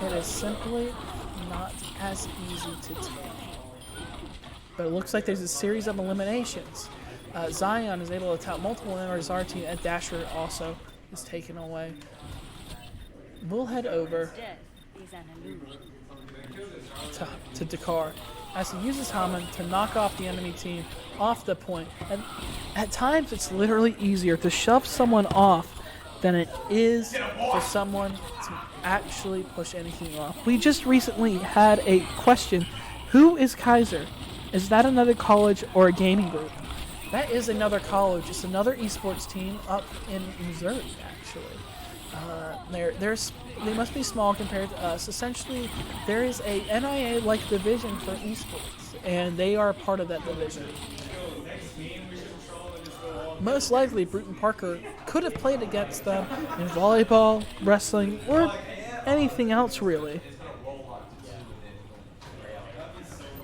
it is simply not as easy to take. But it looks like there's a series of eliminations. Zion is able to tap multiple members of our team, and Dasher also is taken away. We'll head over to Dakar as he uses Hammond to knock off the enemy team off the point. And at times it's literally easier to shove someone off than it is for someone to actually push anything off. We just recently had a question: who is Kaiser? Is that another college or a gaming group? That is another college. It's another esports team up in Missouri, actually. They must be small compared to us. Essentially, there is a NIA-like division for esports, and they are part of that division. most likely Brewton-Parker could have played against them in volleyball, wrestling, or anything else really.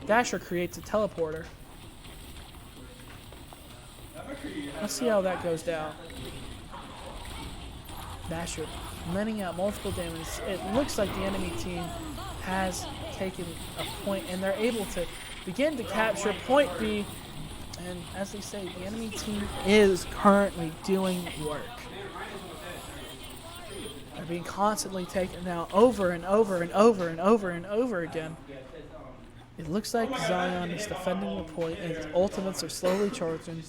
Dasher creates a teleporter. Let's see how that goes down. Dasher letting out multiple damage. It looks like the enemy team has taken a point, and they're able to begin to capture point B. And as they say, the enemy team is currently doing work. They're being constantly taken down over and over and over and over and over again. It looks like Zion is defending the point, and his ultimates are slowly charging.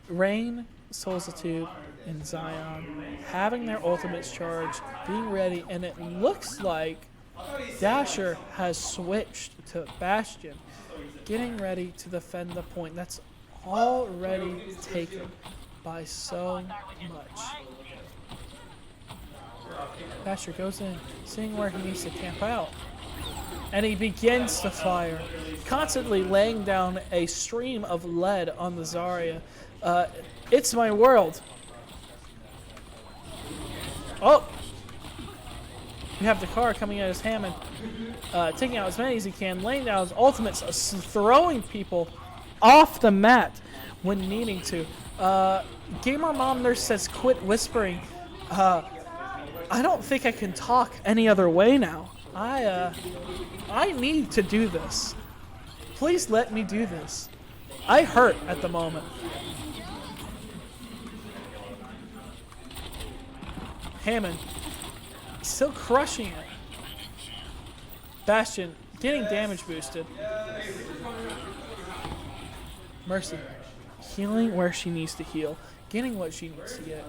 Rain, Soulitude, and Zion having their ultimates charged, being ready, and it looks like Dasher has switched to Bastion, getting ready to defend the point. That's already taken by so much. Dasher goes in, seeing where he needs to camp out, and he begins to fire, constantly laying down a stream of lead on the Zarya. It's my world. Oh! We have the car coming at his Hammond, taking out as many as he can, laying down his ultimates, throwing people off the mat when needing to. Gamer Mom Nurse says quit whispering. I don't think I can talk any other way now. I need to do this. Please let me do this. I hurt at the moment. Hammond still crushing it. Bastion getting damage boosted. Mercy healing where she needs to heal, getting what she needs to get.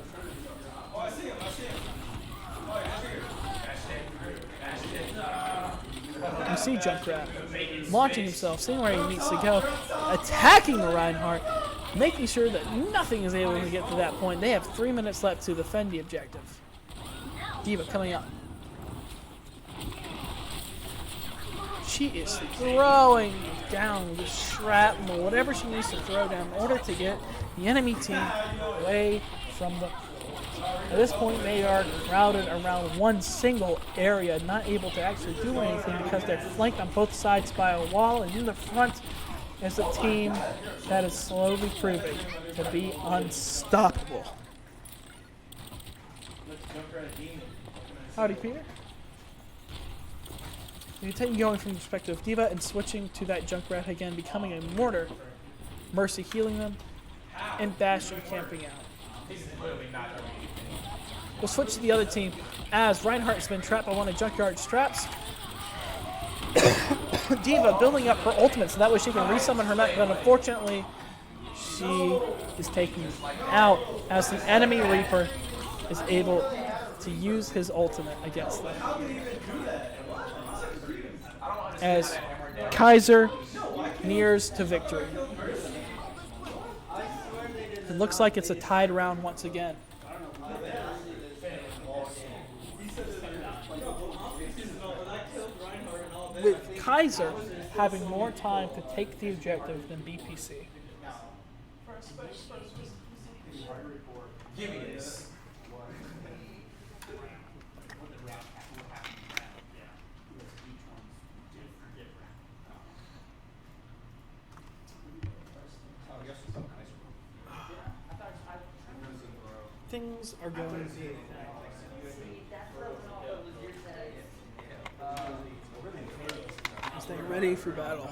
You see Junkrat launching himself, seeing where he needs to go, attacking the Reinhardt, making sure that nothing is able to get to that point. They have 3 minutes left to defend the objective. D.Va coming up. She is throwing down the shrapnel, whatever she needs to throw down in order to get the enemy team away from the... At this point, they are crowded around one single area, not able to actually do anything because they're flanked on both sides by a wall, and in the front is a team that is slowly proving to be unstoppable. Howdy, Peter. You take going from the perspective of D.Va and switching to that Junkrat again, becoming a mortar. Mercy healing them, and Bastion camping out. We'll switch to the other team as Reinhardt has been trapped by one of Junkyard's traps. D.Va building up her ultimate so that way she can resummon her mech, but unfortunately she is taken out as the enemy Reaper is able to use his ultimate against them. As Kaiser nears to victory. It looks like it's a tied round once again. With Kaiser having more time to take the objective than BPC. Give me this. Things are going as they ready for battle.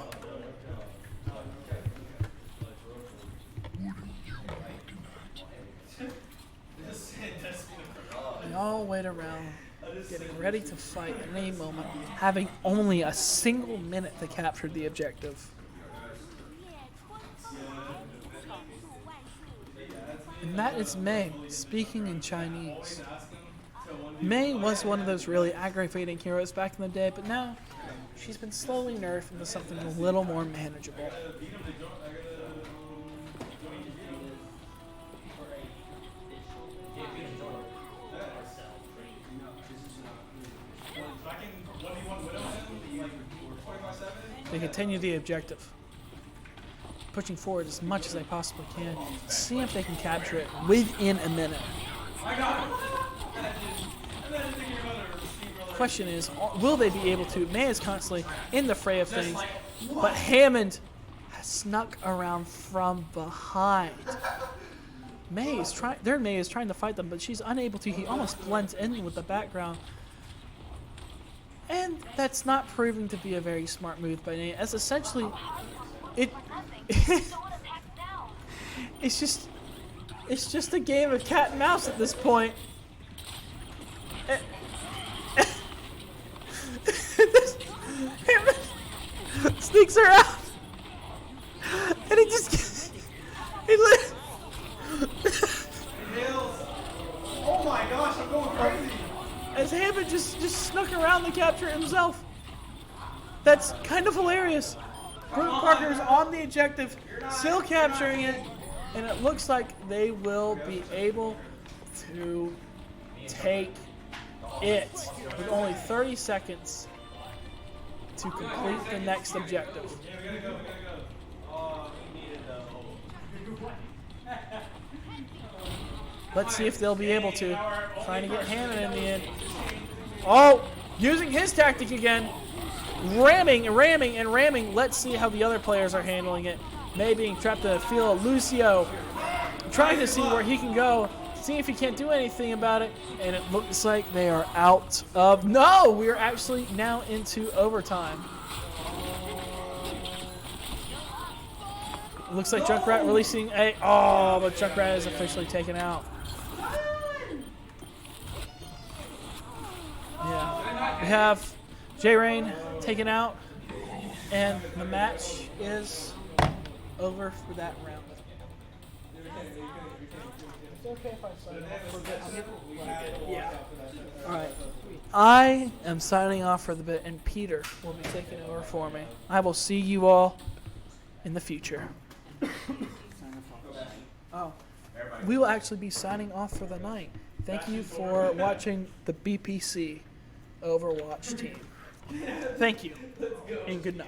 They all wait around, getting ready to fight at any moment, having only a single minute to capture the objective. And that is Mei, speaking in Chinese. Mei was one of those really aggravating heroes back in the day, but now she's been slowly nerfed into something a little more manageable. They continue the objective. pushing forward as much as they possibly can. See if they can capture it within a minute. Question is, will they be able to? May is constantly in the fray of things, but Hammond has snuck around from behind. May is trying to fight them, but she's unable to. He almost blends in with the background. And that's not proving to be a very smart move by Nate, as essentially it's just a game of cat and mouse at this point. Sneaks her out, and he just Oh my gosh, I'm going crazy. as Hammond just snuck around the capture himself. That's kind of hilarious. Brewton-Parker's on the objective, still capturing it, and it looks like they will be able to take it with only 30 seconds to complete the next objective. Let's see if they'll be able to. Trying to get Hammond in the end. Oh, using his tactic again. Ramming. Let's see how the other players are handling it. May being trapped in the field. Lucio trying to see where he can go. See if he can't do anything about it. And it looks like they are out of... No! We are actually now into overtime. It looks like Junkrat releasing a... Oh, but Junkrat is officially taken out. Yeah. We have J-Rain taken out. And the match is over for that round. It's okay if I sign off for a bit. Yeah. Alright. I am signing off for the bit, and Peter will be taking over for me. I will see you all in the future. Oh. We will actually be signing off for the night. Thank you for watching the BPC Overwatch team. Thank you, and good night.